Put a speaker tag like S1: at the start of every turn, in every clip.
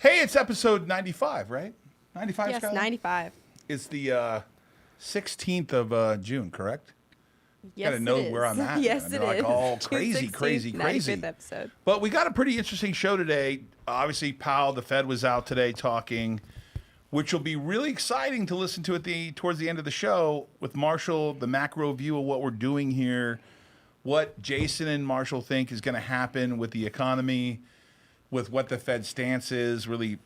S1: Hey, it's episode 95, right? 95,
S2: Yes,
S1: Skylar?
S2: 95.
S1: It's the 16th of June, correct?
S2: Yes,
S1: Gotta know
S2: it is.
S1: where I'm at.
S2: Yes,
S1: man.
S2: it
S1: Like,
S2: is.
S1: all
S2: June
S1: crazy,
S2: 16th,
S1: crazy, crazy.
S2: 95th episode.
S1: But we got a pretty interesting show today. Obviously, Powell, the Fed was out today talking, which will be really exciting to listen to towards the end of the show with Marshall, the macro view of what we're doing here, what Jason and Marshall think is going to happen with the economy, with what the Fed stance is. Really,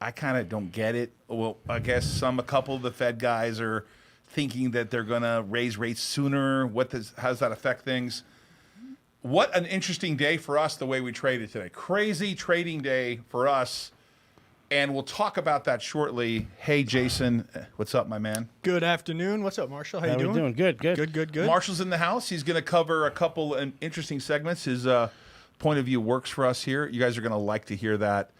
S1: I kind of don't get it. Well, I guess a couple of the Fed guys are thinking that they're going to raise rates sooner. How does that affect things? What an interesting day for us, the way we traded today. Crazy trading day for us. And we'll talk about that shortly. Hey, Jason, what's up, my man?
S3: Good afternoon. What's up, Marshall? How you doing?
S4: Doing? Good.
S1: Marshall's in the house. He's going to cover a couple of interesting segments. His point of view works for us here. You guys are going to like to hear that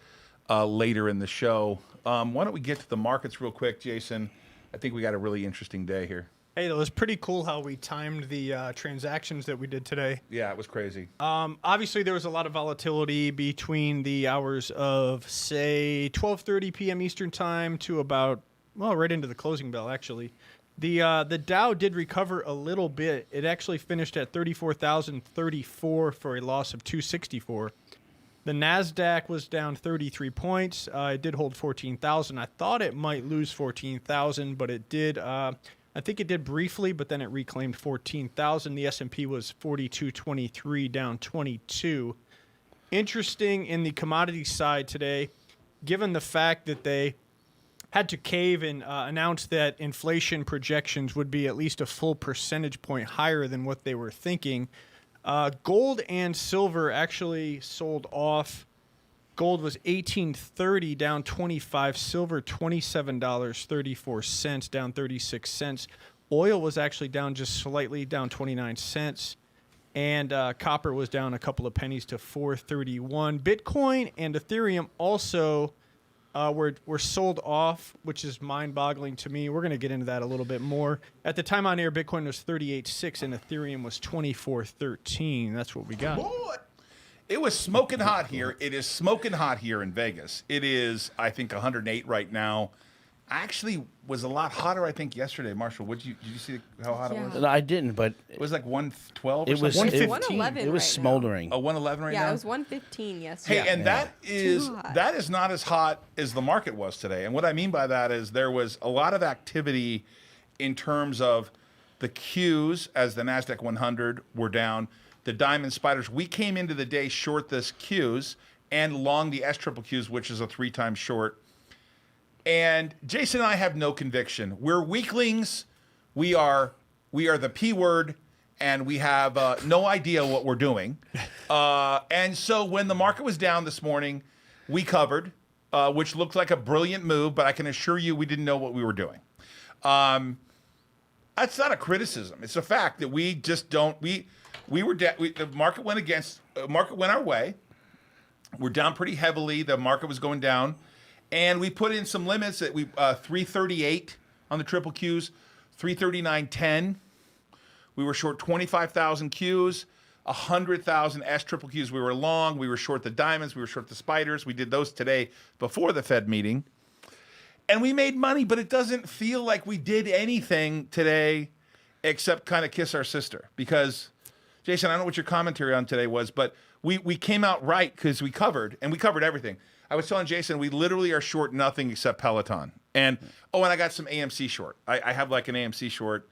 S1: later in the show. Why don't we get to the markets real quick, Jason? I think we got a really interesting day here.
S3: Hey, it was pretty cool how we timed the transactions that we did today.
S1: Yeah, it was crazy.
S3: Obviously, there was a lot of volatility between the hours of, say, 12:30 p.m. Eastern Time to about, well, right into the closing bell, actually. The Dow did recover a little bit. It actually finished at 34,034 for a loss of 264. The NASDAQ was down 33 points. It did hold 14,000. I thought it might lose 14,000, but it did. I think it did briefly, but then it reclaimed 14,000. The S&P was 42.23, down 22. Interesting in the commodity side today, given the fact that they had to cave and announce that inflation projections would be at least a full percentage point higher than what they were thinking. Gold and silver actually sold off. Gold was $18.30, down 25. Silver, $27.34, down 36 cents. Oil was actually down just slightly, down 29 cents. And copper was down a couple of pennies to 4.31. Bitcoin and Ethereum also were sold off, which is mind-boggling to me. We're going to get into that a little bit more. At the time on air, Bitcoin was 38.6 and Ethereum was 24.13. That's what we got.
S1: Boy. It was smoking hot here. It is smoking hot here in Vegas. It is, I think, 108 right now. Actually, was a lot hotter, I think, yesterday. Marshall, did you see how hot it was?
S4: I didn't, but
S1: It was like 112 or
S4: it was
S1: something?
S2: 111
S4: it was
S2: right
S4: smoldering.
S1: Oh, 111 right now?
S2: Yeah, it was 115 yesterday.
S1: Hey, and that is
S2: Too hot.
S1: that is not as hot as the market was today. And what I mean by that is there was a lot of activity in terms of the Qs as the NASDAQ 100 were down. The diamond spiders, we came into the day short this Qs and long the SQQs, which is a 3-time short. And Jason and I have no conviction. We're weaklings. We are the P word, and we have no idea what we're doing. And so when the market was down this morning, we covered, which looked like a brilliant move, but I can assure you we didn't know what we were doing. That's not a criticism. It's a fact that we just don't. The market went our way. We're down pretty heavily. The market was going down. And we put in some limits that 338 on the triple Qs, 339.10. We were short 25,000 Qs, 100,000 S triple Qs. We were long. We were short the diamonds. We were short the spiders. We did those today before the Fed meeting. And we made money, but it doesn't feel like we did anything today except kind of kiss our sister. Because, Jason, I don't know what your commentary on today was, but we came out right because we covered everything. I was telling Jason, we literally are short nothing except Peloton. And I got some AMC short. I have like an AMC short.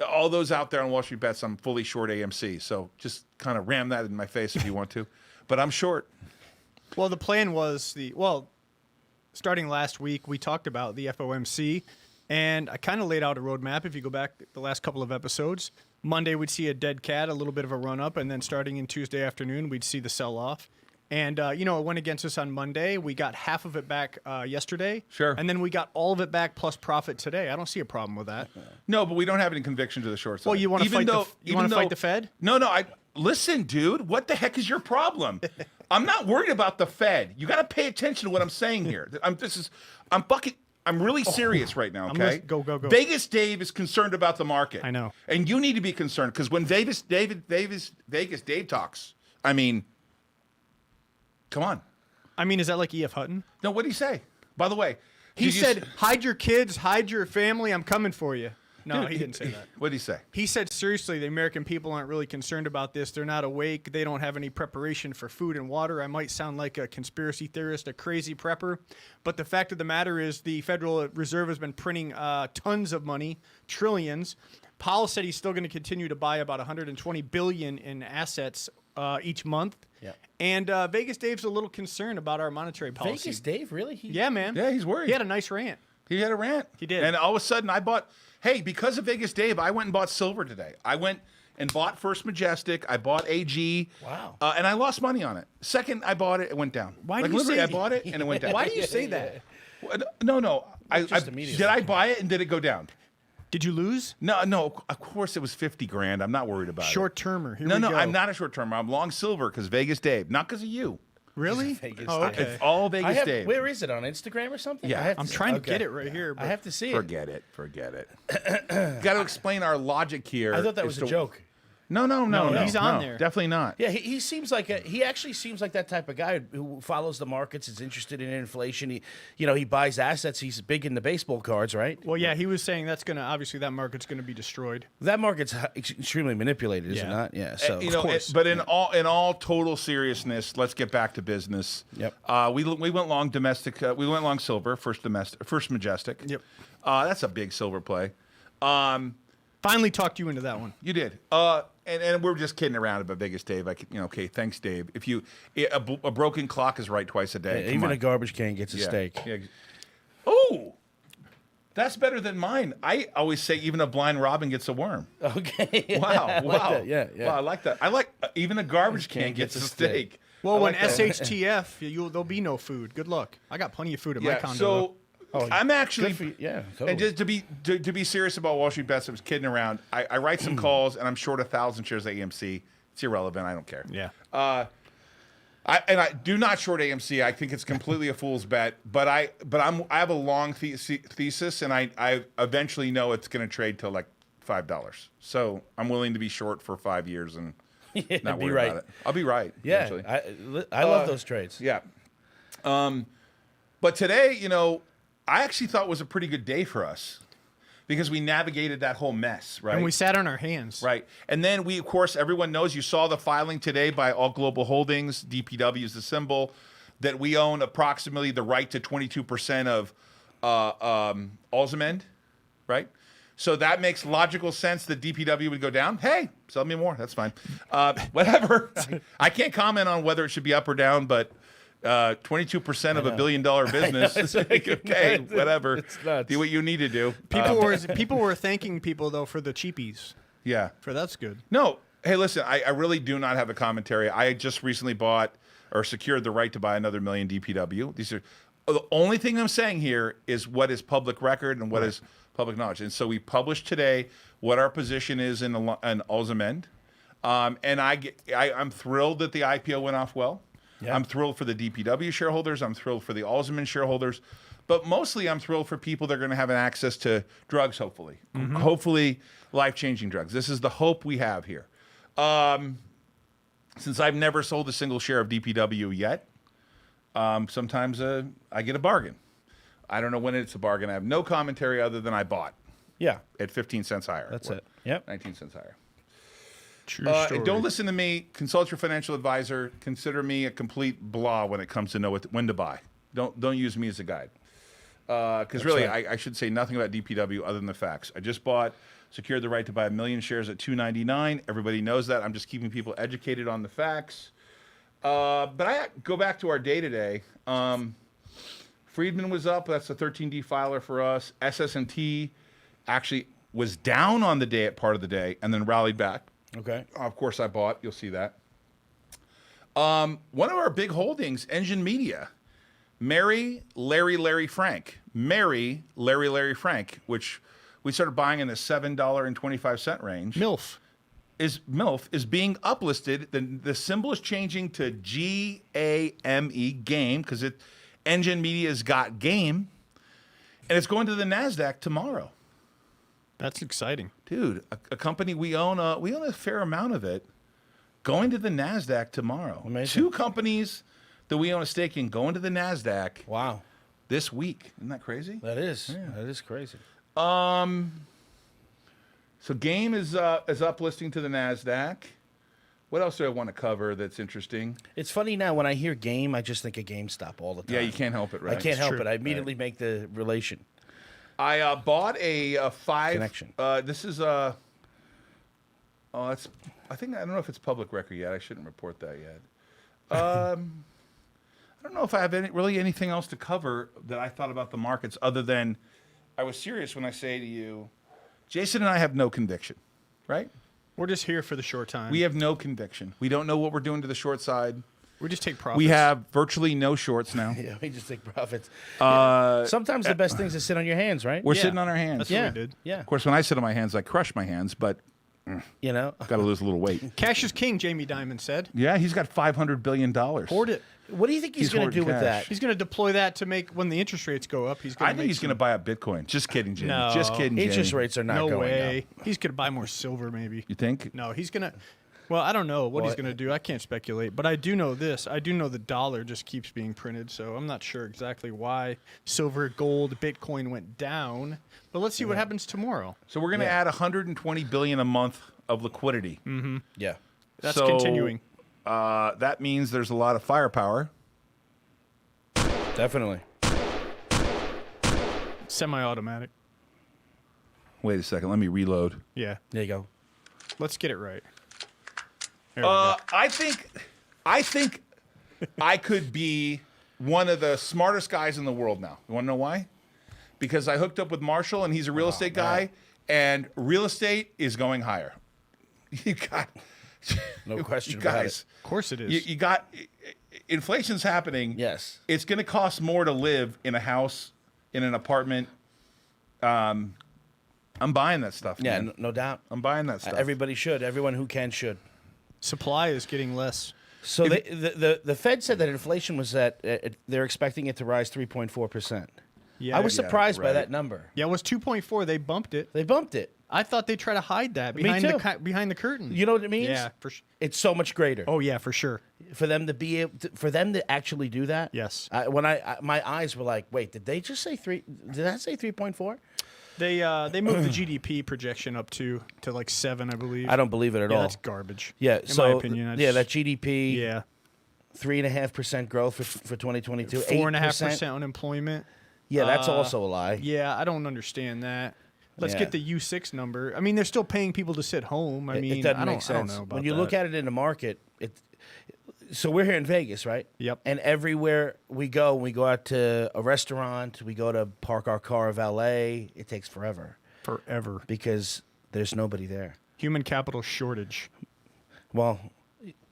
S1: All those out there on Wall Street Bets, I'm fully short AMC. So just kind of ram that in my face if you want to. But I'm short.
S3: Well, the plan was starting last week, we talked about the FOMC, and I kind of laid out a roadmap. If you go back the last couple of episodes, Monday we'd see a dead cat, a little bit of a run-up, and then starting in Tuesday afternoon, we'd see the sell-off. And, it went against us on Monday. We got half of it back yesterday.
S1: Sure.
S3: And then we got all of it back plus profit today. I don't see a problem with that.
S1: No, but we don't have any conviction to the short side.
S3: Well, you want to fight the Fed?
S1: No. Listen, dude, what the heck is your problem? I'm not worried about the Fed. You got to pay attention to what I'm saying here. I'm really serious right now, okay?
S3: Go.
S1: Vegas Dave is concerned about the market.
S3: I know.
S1: And you need to be concerned because when Vegas Dave talks, I mean, come on.
S3: I mean, is that like E.F. Hutton?
S1: No, what did he say? By the way,
S3: He
S1: did you
S3: said,
S1: s-
S3: hide your kids, hide your family, I'm coming for you. No, he didn't say that.
S1: What did he say?
S3: He said, seriously, the American people aren't really concerned about this. They're not awake. They don't have any preparation for food and water. I might sound like a conspiracy theorist, a crazy prepper. But the fact of the matter is the Federal Reserve has been printing tons of money, trillions. Powell said he's still going to continue to buy about $120 billion in assets each month.
S4: Yeah.
S3: And Vegas Dave's a little concerned about our monetary policy.
S4: Vegas Dave, really?
S3: Yeah, man.
S1: Yeah, he's worried.
S3: He had a nice rant.
S1: He had a rant.
S3: He did.
S1: And all of a sudden, I bought. Hey, because of Vegas Dave, I went and bought silver today. I went and bought First Majestic. I bought AG.
S4: Wow.
S1: And I lost money on it. Second, I bought it. It went down.
S3: Why do
S1: like,
S3: you
S1: literally,
S3: say-
S1: I bought it and it went down.
S3: Why do you say that?
S1: No.
S4: Just immediately.
S1: Did I buy it and did it go down?
S3: Did you lose?
S1: No. Of course, it was 50 grand. I'm not worried about
S3: Short termer. Here
S1: it.
S3: we
S1: No.
S3: go.
S1: I'm not a short termer. I'm long silver because Vegas Dave, not because of you.
S3: Really?
S4: Vegas
S3: Oh,
S4: Dave.
S3: okay.
S1: It's all Vegas Dave.
S4: Where is it on Instagram or something?
S1: Yeah.
S4: I have
S3: I'm
S4: to-
S3: trying to
S4: okay.
S3: get it right here.
S4: I
S3: But
S4: have to see it.
S1: Forget it. Got to explain our logic here.
S4: I thought that
S1: is
S4: was a joke.
S1: No,
S3: he's on there.
S1: Definitely not.
S4: Yeah, he seems like he actually seems like that type of guy who follows the markets, is interested in inflation. He buys assets. He's big in the baseball cards, right?
S3: well, yeah, he was saying that's gonna obviously that market's gonna be destroyed.
S4: That market's extremely manipulated, is it
S3: Yeah.
S4: not? Yeah. So
S3: course.
S1: But in all total seriousness, let's get back to business.
S4: Yep.
S1: We went long domestic. We went long silver first Majestic.
S3: Yep.
S1: That's a big silver play.
S3: Finally talked you into that one.
S1: You did. And we're just kidding around about Vegas Dave. Okay, thanks, Dave. A broken clock is right twice a day. Come
S4: even
S1: on.
S4: a garbage can gets a steak.
S1: Yeah. Oh, that's better than mine. I always say even a blind robin gets a worm.
S4: Okay.
S1: Wow.
S4: I like that. Yeah.
S1: Wow, I like that. I like even a garbage can gets a steak.
S3: Well,
S1: I
S3: when
S1: like that.
S3: SHTF, there'll be no food. Good luck. I got plenty of food at my condo.
S1: So I'm actually
S4: Good for you. Yeah. Totally.
S1: and just to be serious about Wall Street Bets, I was kidding around. I write some calls and I'm short 1,000 shares of AMC. It's irrelevant. I don't care.
S3: yeah.
S1: I do not short AMC. I think it's completely a fool's bet. But I have a long thesis, and I eventually know it's going to trade to like $5. So I'm willing to be short for 5 years and not
S4: be
S1: worry
S4: right.
S1: about it. I'll be right.
S4: Yeah.
S1: Eventually.
S4: I love those trades.
S1: Yeah. But today, I actually thought was a pretty good day for us because we navigated that whole mess, right?
S3: And we sat on our hands.
S1: Right. And then we, of course, everyone knows you saw the filing today by Ault Global Holdings, DPW is the symbol, that we own approximately the right to 22% of Alzamend, right? So that makes logical sense that DPW would go down. Hey, sell me more. That's fine. Whatever. I can't comment on whether it should be up or down, but 22% of $1 billion business. Okay, whatever.
S4: It's nuts.
S1: Do what you need to do.
S3: People were thanking people though for the cheapies.
S1: Yeah.
S3: For that's good.
S1: No. Hey, listen, I really do not have a commentary. I just recently bought or secured the right to buy another million DPW. These are the only thing I'm saying here is what is public record and what is public knowledge. And so we published today what our position is in Alzamend. And I'm thrilled that the IPO went off well. Yeah. I'm thrilled for the DPW shareholders. I'm thrilled for the Alzamend shareholders. But mostly I'm thrilled for people that are going to have an access to drugs, hopefully. Mm-hmm. Hopefully life-changing drugs. This is the hope we have here. Since I've never sold a single share of DPW yet, sometimes I get a bargain. I don't know when it's a bargain. I have no commentary other than I bought.
S4: Yeah.
S1: At 15 cents higher.
S4: That's it. Yep.
S1: 19 cents higher.
S3: True story.
S1: And don't listen to me. Consult your financial advisor. Consider me a complete blah when it comes to know when to buy. Don't use me as a guide. Because really,
S4: right.
S1: I should say nothing about DPW other than the facts. I just secured the right to buy 1 million shares at $2.99. Everybody knows that. I'm just keeping people educated on the facts. But I go back to our day today. Friedman was up. That's a 13D filer for us. SS&T actually was down on the day at part of the day and then rallied back.
S4: Okay.
S1: Of course, I bought. You'll see that. One of our big holdings, Engine Media, Mary, Larry, Frank. Mary, Larry, Frank, which we started buying in the $7.25 range.
S3: MILF
S1: is being uplisted. The symbol is changing to GAME, game, because Engine Media's got game, and it's going to the NASDAQ tomorrow.
S3: That's exciting.
S1: Dude, a company we own a fair amount of it, going to the NASDAQ tomorrow.
S4: Amazing.
S1: 2 companies that we own a stake in going to the NASDAQ
S4: Wow.
S1: this week. Isn't that crazy?
S4: That is crazy.
S1: So Game is up listing to the NASDAQ. What else do I want to cover that's interesting?
S4: It's funny now when I hear game, I just think of GameStop all the time.
S1: Yeah, you can't help it, right?
S4: I can't help
S3: true.
S4: it. I immediately make the relation.
S1: I bought a 5.
S4: Connection.
S1: This is a. It's. I don't know if it's public record yet. I shouldn't report that yet. I don't know if I have really anything else to cover that I thought about the markets other than I was serious when I say to you, Jason and I have no conviction, right?
S3: We're just here for the short time.
S1: We have no conviction. We don't know what we're doing to the short side.
S3: We just take profits.
S1: We have virtually no shorts now.
S4: Yeah, we just take profits. Sometimes the best thing is to sit on your hands, right?
S1: We're
S3: Yeah.
S1: sitting on our hands.
S3: That's
S4: yeah,
S3: what we did.
S4: yeah.
S1: Of course, when I sit on my hands, I crush my hands, but
S4: You know,
S1: got to lose a little weight.
S3: Cash is king, Jamie Dimon said.
S1: Yeah, he's got $500 billion.
S3: Hoard it.
S4: what do you think he's
S1: He's
S4: going to do
S1: hoarding
S4: with
S1: cash.
S4: that?
S3: He's going to deploy that to make, when the interest rates go up, he's going to
S1: I think he's going to buy up Bitcoin. Just kidding, Jimmy.
S3: No.
S1: Just kidding,
S4: Interest
S1: Jimmy.
S4: rates are not
S3: No
S4: going
S3: way.
S4: up.
S3: He's going to buy more silver, maybe.
S1: You think?
S3: No, he's going to. Well, I don't know what he's
S4: Well,
S3: going to do. I can't speculate. But I do know this. I do know the dollar just keeps being printed. So I'm not sure exactly why silver, gold, Bitcoin went down. But let's see what happens tomorrow.
S1: So we're going to add 120 billion a month of liquidity.
S4: Yeah.
S3: That's
S1: So,
S3: continuing.
S1: That means there's a lot of firepower.
S4: Definitely.
S3: Semi-automatic.
S1: Wait a second. Let me reload.
S3: Yeah.
S4: There you go.
S3: Let's get it right. There we go.
S1: I think I could be one of the smartest guys in the world now. You want to know why? Because I hooked up with Marshall, and he's a real estate guy, and real estate is going higher. You got
S4: No question
S1: you
S4: about
S1: guys.
S3: Of course it is.
S1: You got inflation's happening.
S4: Yes.
S1: It's going to cost more to live in a house, in an apartment. I'm buying that stuff.
S4: Yeah,
S1: man.
S4: no doubt.
S1: I'm buying that stuff.
S4: Everybody should. Everyone who can should.
S3: Supply is getting less.
S4: So the Fed said that inflation was they're expecting it to rise 3.4%.
S3: Yeah.
S4: I was surprised by
S1: right.
S4: that number.
S3: Yeah, it was 2.4. They bumped it.
S4: They bumped it.
S3: I thought they try to hide that
S4: Me
S3: behind
S4: too.
S3: behind the curtain.
S4: You know what it means?
S3: Yeah, for sure.
S4: It's so much greater.
S3: Oh yeah, for sure.
S4: For them to be able for them to actually do that.
S3: Yes.
S4: When my eyes were like, wait, did they just say 3? Did that say 3.4?
S3: They moved the GDP projection up to like 7, I believe.
S4: I don't believe it at
S3: Yeah,
S4: all.
S3: that's garbage.
S4: Yeah,
S3: in
S4: so
S3: my opinion.
S4: that GDP,
S3: Yeah,
S4: 3.5% growth for 2022,
S3: 4.5% unemployment.
S4: Yeah, that's also a lie.
S3: Yeah, I don't understand that. Let's
S4: Yeah.
S3: get the U6 number. I mean, they're still paying people to sit home. I mean,
S4: it doesn't
S3: I don't,
S4: make sense.
S3: I don't know about
S4: When you look at it in the market, so we're here in Vegas, right?
S3: Yep.
S4: And everywhere we go out to a restaurant, we go to park our car of LA, it takes forever
S3: forever.
S4: because there's nobody there.
S3: Human capital shortage.
S4: Well,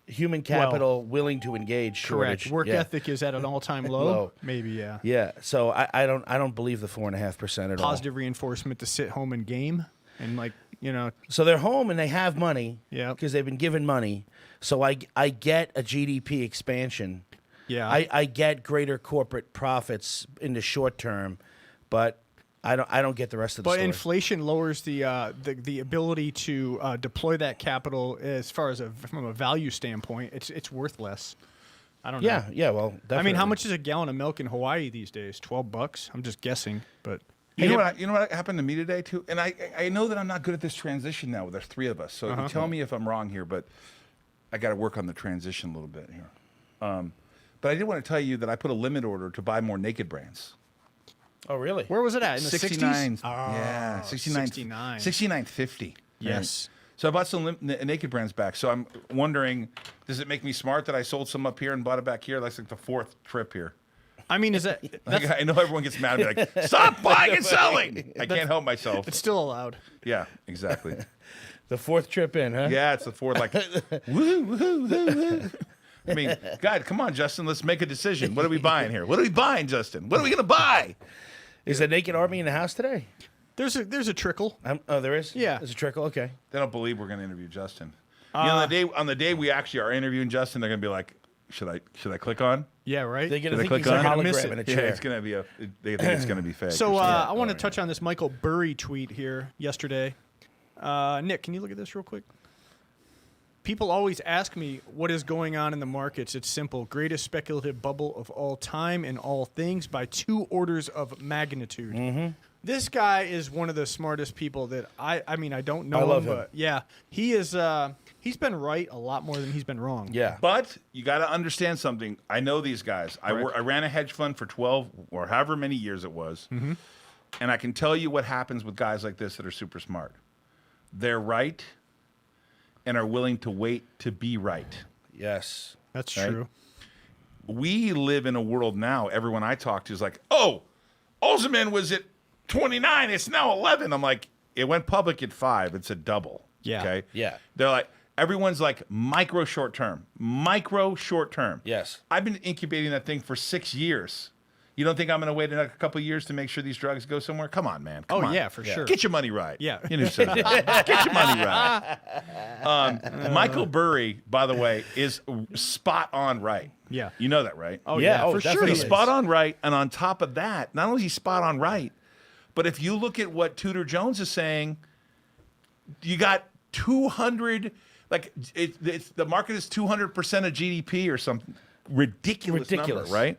S4: human capital willing to engage.
S3: Correct.
S4: Shortage.
S3: Work
S4: Yeah.
S3: ethic is at an all-time low.
S4: Low.
S3: Maybe, yeah.
S4: Yeah. So I don't believe the 4.5% at all.
S3: Positive reinforcement to sit home and game and
S4: So they're home and they have money.
S3: Yep.
S4: Because they've been given money. So I get a GDP expansion.
S3: yeah.
S4: I get greater corporate profits in the short term, but I don't get the rest of the
S3: But
S4: story.
S3: inflation lowers the ability to deploy that capital as far as from a value standpoint. It's worth less. I don't know.
S4: Yeah. Well, definitely.
S3: I mean, how much is a gallon of milk in Hawaii these days? $12. I'm just guessing, but
S1: You know what happened to me today too, and I know that I'm not good at this transition now. There's 3 of us, so you tell me if I'm wrong here, but I got to work on the transition a little bit here. But I did want to tell you that I put a limit order to buy more Naked brands.
S4: Oh, really?
S3: where was it at? In the
S1: 69.
S3: 60s?
S1: Yeah, 69.
S3: 69.
S1: 69.50.
S3: Yes.
S1: So I bought some Naked brands back. So I'm wondering, does it make me smart that I sold some up here and bought it back here? That's like the 4th trip here.
S3: I mean, is that
S1: I know everyone gets mad at me like, stop buying and selling. I can't help myself.
S3: it's still allowed?
S1: Yeah, exactly.
S4: The 4th trip in, huh?
S1: Yeah, it's the 4th, like, woo, woo, woo, woo. I mean, God, come on, Justin, let's make a decision. What are we buying here? What are we buying, Justin? What are we going to buy?
S4: Is the Naked Army in the house today?
S3: There's a trickle.
S4: Oh, there is?
S3: Yeah.
S4: There's a trickle? Okay.
S1: They don't believe we're going to interview Justin. On the day we actually are interviewing Justin, they're going to be like, should I click on?
S3: Yeah, right.
S4: They're going to
S1: Did I
S4: think he's
S1: click
S4: a
S1: on?
S3: Gonna miss
S4: hologram
S3: it.
S4: in a
S1: Yeah,
S4: chair.
S1: it's going to be they think it's going to be fake.
S3: So
S1: or something.
S3: I want to touch on this Michael Burry tweet here yesterday. Nick, can you look at this real quick? people always ask me what is going on in the markets. It's simple. Greatest speculative bubble of all time in all things by 2 orders of magnitude.
S4: Mm-hmm.
S3: This guy is one of the smartest people that I mean, I don't know
S4: I love him.
S3: but yeah, he is. He's been right a lot more than he's been wrong.
S4: Yeah.
S1: But you got to understand something. I know these guys. I ran a hedge fund for 12 or however many years it was.
S3: Mm-hmm.
S1: And I can tell you what happens with guys like this that are super smart. They're right and are willing to wait to be right.
S4: Yes.
S3: That's
S1: Right?
S3: true.
S1: We live in a world now, everyone I talk to is like, oh, Alzheimer was at 29. It's now 11. I'm like, it went public at 5. It's a double.
S3: Yeah.
S1: Okay.
S4: Yeah.
S1: They're like, everyone's like micro short term.
S4: Yes.
S1: I've been incubating that thing for 6 years. You don't think I'm going to wait another couple of years to make sure these drugs go somewhere? Come on, man. Come on.
S3: Yeah, for sure.
S1: Get your money right.
S3: Yeah.
S1: You know who says that. Get your money right. Michael Burry, by the way, is spot on right.
S3: Yeah.
S1: You know that, right?
S3: Oh
S4: Yeah,
S3: yeah,
S4: oh,
S3: for sure.
S4: definitely.
S1: He's spot on right. And on top of that, not only is he spot on right, but if you look at what Tudor Jones is saying, you got 200, like it's the market is 200% of GDP or something ridiculous number, right?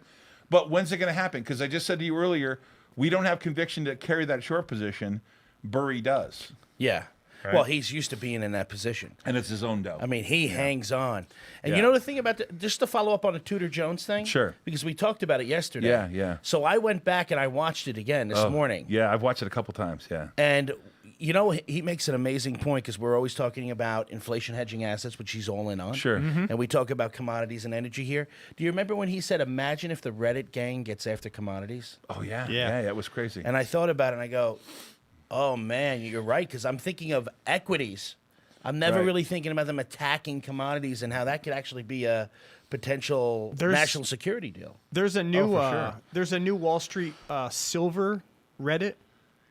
S1: But when's it going to happen? Because I just said to you earlier, we don't have conviction to carry that short position. Burry does.
S4: Yeah.
S1: Right.
S4: Well, he's used to being in that position.
S1: And it's his own dough.
S4: I mean, he hangs on. And
S1: Yeah.
S4: you know the thing about just to follow up on the Tudor Jones thing?
S1: Sure.
S4: Because we talked about it yesterday.
S1: Yeah, yeah.
S4: So I went back and I watched it again this morning.
S1: Yeah, I've watched it a couple times, yeah.
S4: And, you know, he makes an amazing point because we're always talking about inflation hedging assets, which he's all in on.
S1: Sure.
S4: And we talk about commodities and energy here. Do you remember when he said, imagine if the Reddit gang gets after commodities?
S1: Oh, yeah.
S3: Yeah.
S1: Yeah, that was crazy.
S4: And I thought about it and I go, oh, man, you're right, because I'm thinking of equities. I'm never
S1: Right.
S4: really thinking about them attacking commodities and how that could actually be a potential national security deal.
S3: There's a new
S1: for sure.
S3: there's a new Wall Street silver Reddit.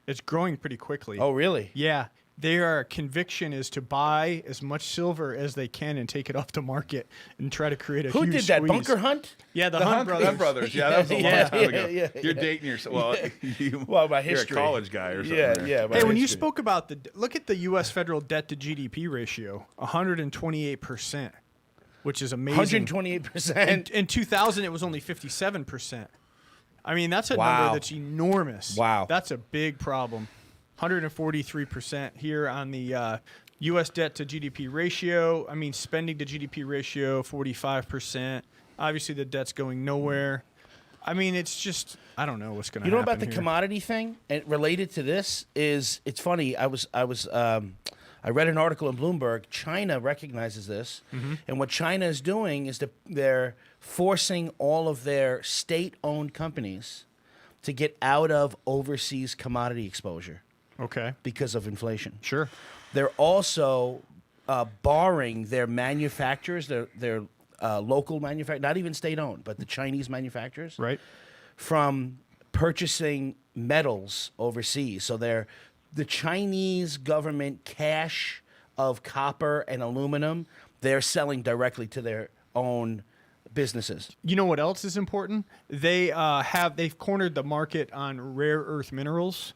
S3: It's growing pretty quickly.
S4: Oh, really?
S3: Yeah. Their conviction is to buy as much silver as they can and take it off the market and try to create a
S4: Who
S3: huge
S4: did that?
S3: squeeze.
S4: Bunker Hunt?
S3: Yeah, the Hunt brothers.
S1: Hunt Brothers. Yeah, that was a long
S4: Yeah,
S1: time ago.
S4: yeah,
S1: You're dating yourself. Well,
S4: My
S1: you're
S4: history.
S1: a college guy or something.
S4: Yeah,
S1: right?
S4: yeah.
S3: Hey, when you spoke about look at the U.S. federal debt to GDP ratio, 128%, which is amazing.
S4: 128%.
S3: In 2000, it was only 57%. I mean, that's a
S4: Wow.
S3: number that's enormous.
S4: Wow.
S3: That's a big problem. 143% here on the U.S. debt to GDP ratio. I mean, spending to GDP ratio, 45%. Obviously, the debt's going nowhere. I mean, it's just, I don't know what's going to happen.
S4: You know about the
S3: here.
S4: commodity thing, and related to this is it's funny. I read an article in Bloomberg. China recognizes this, and what China is doing is they're forcing all of their state-owned companies to get out of overseas commodity exposure
S3: Okay.
S4: because of inflation.
S3: Sure.
S4: They're also barring their manufacturers, their local manufacturers, not even state-owned, but the Chinese manufacturers,
S3: Right.
S4: from purchasing metals overseas. So the Chinese government cash of copper and aluminum, they're selling directly to their own businesses.
S3: You know what else is important? They've cornered the market on rare earth minerals,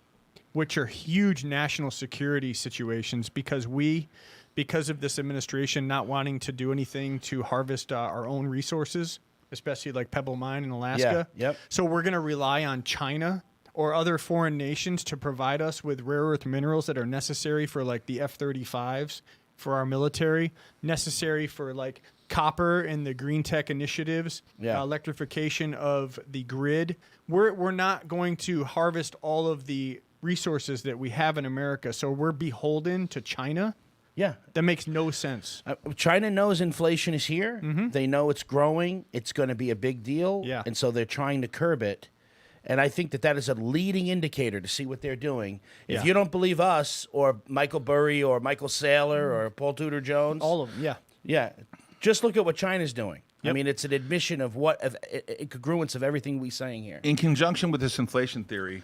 S3: which are huge national security situations because of this administration not wanting to do anything to harvest our own resources, especially like Pebble Mine in Alaska.
S4: Yeah, yep.
S3: So we're going to rely on China or other foreign nations to provide us with rare earth minerals that are necessary for like the F-35s for our military, necessary for like copper and the green tech initiatives, electrification of the grid. We're not going to harvest all of the resources that we have in America, so we're beholden to China.
S4: Yeah.
S3: That makes no sense.
S4: China knows inflation is here. They know it's growing. It's going to be a big deal.
S3: Yeah.
S4: And so they're trying to curb it. And I think that is a leading indicator to see what they're doing. If
S3: Yeah.
S4: you don't believe us or Michael Burry or Michael Saylor or Paul Tudor Jones,
S3: All of them, yeah.
S4: yeah, just look at what China's doing. I
S3: Yep.
S4: mean, it's an admission of congruence of everything we're saying here.
S1: In conjunction with this inflation theory,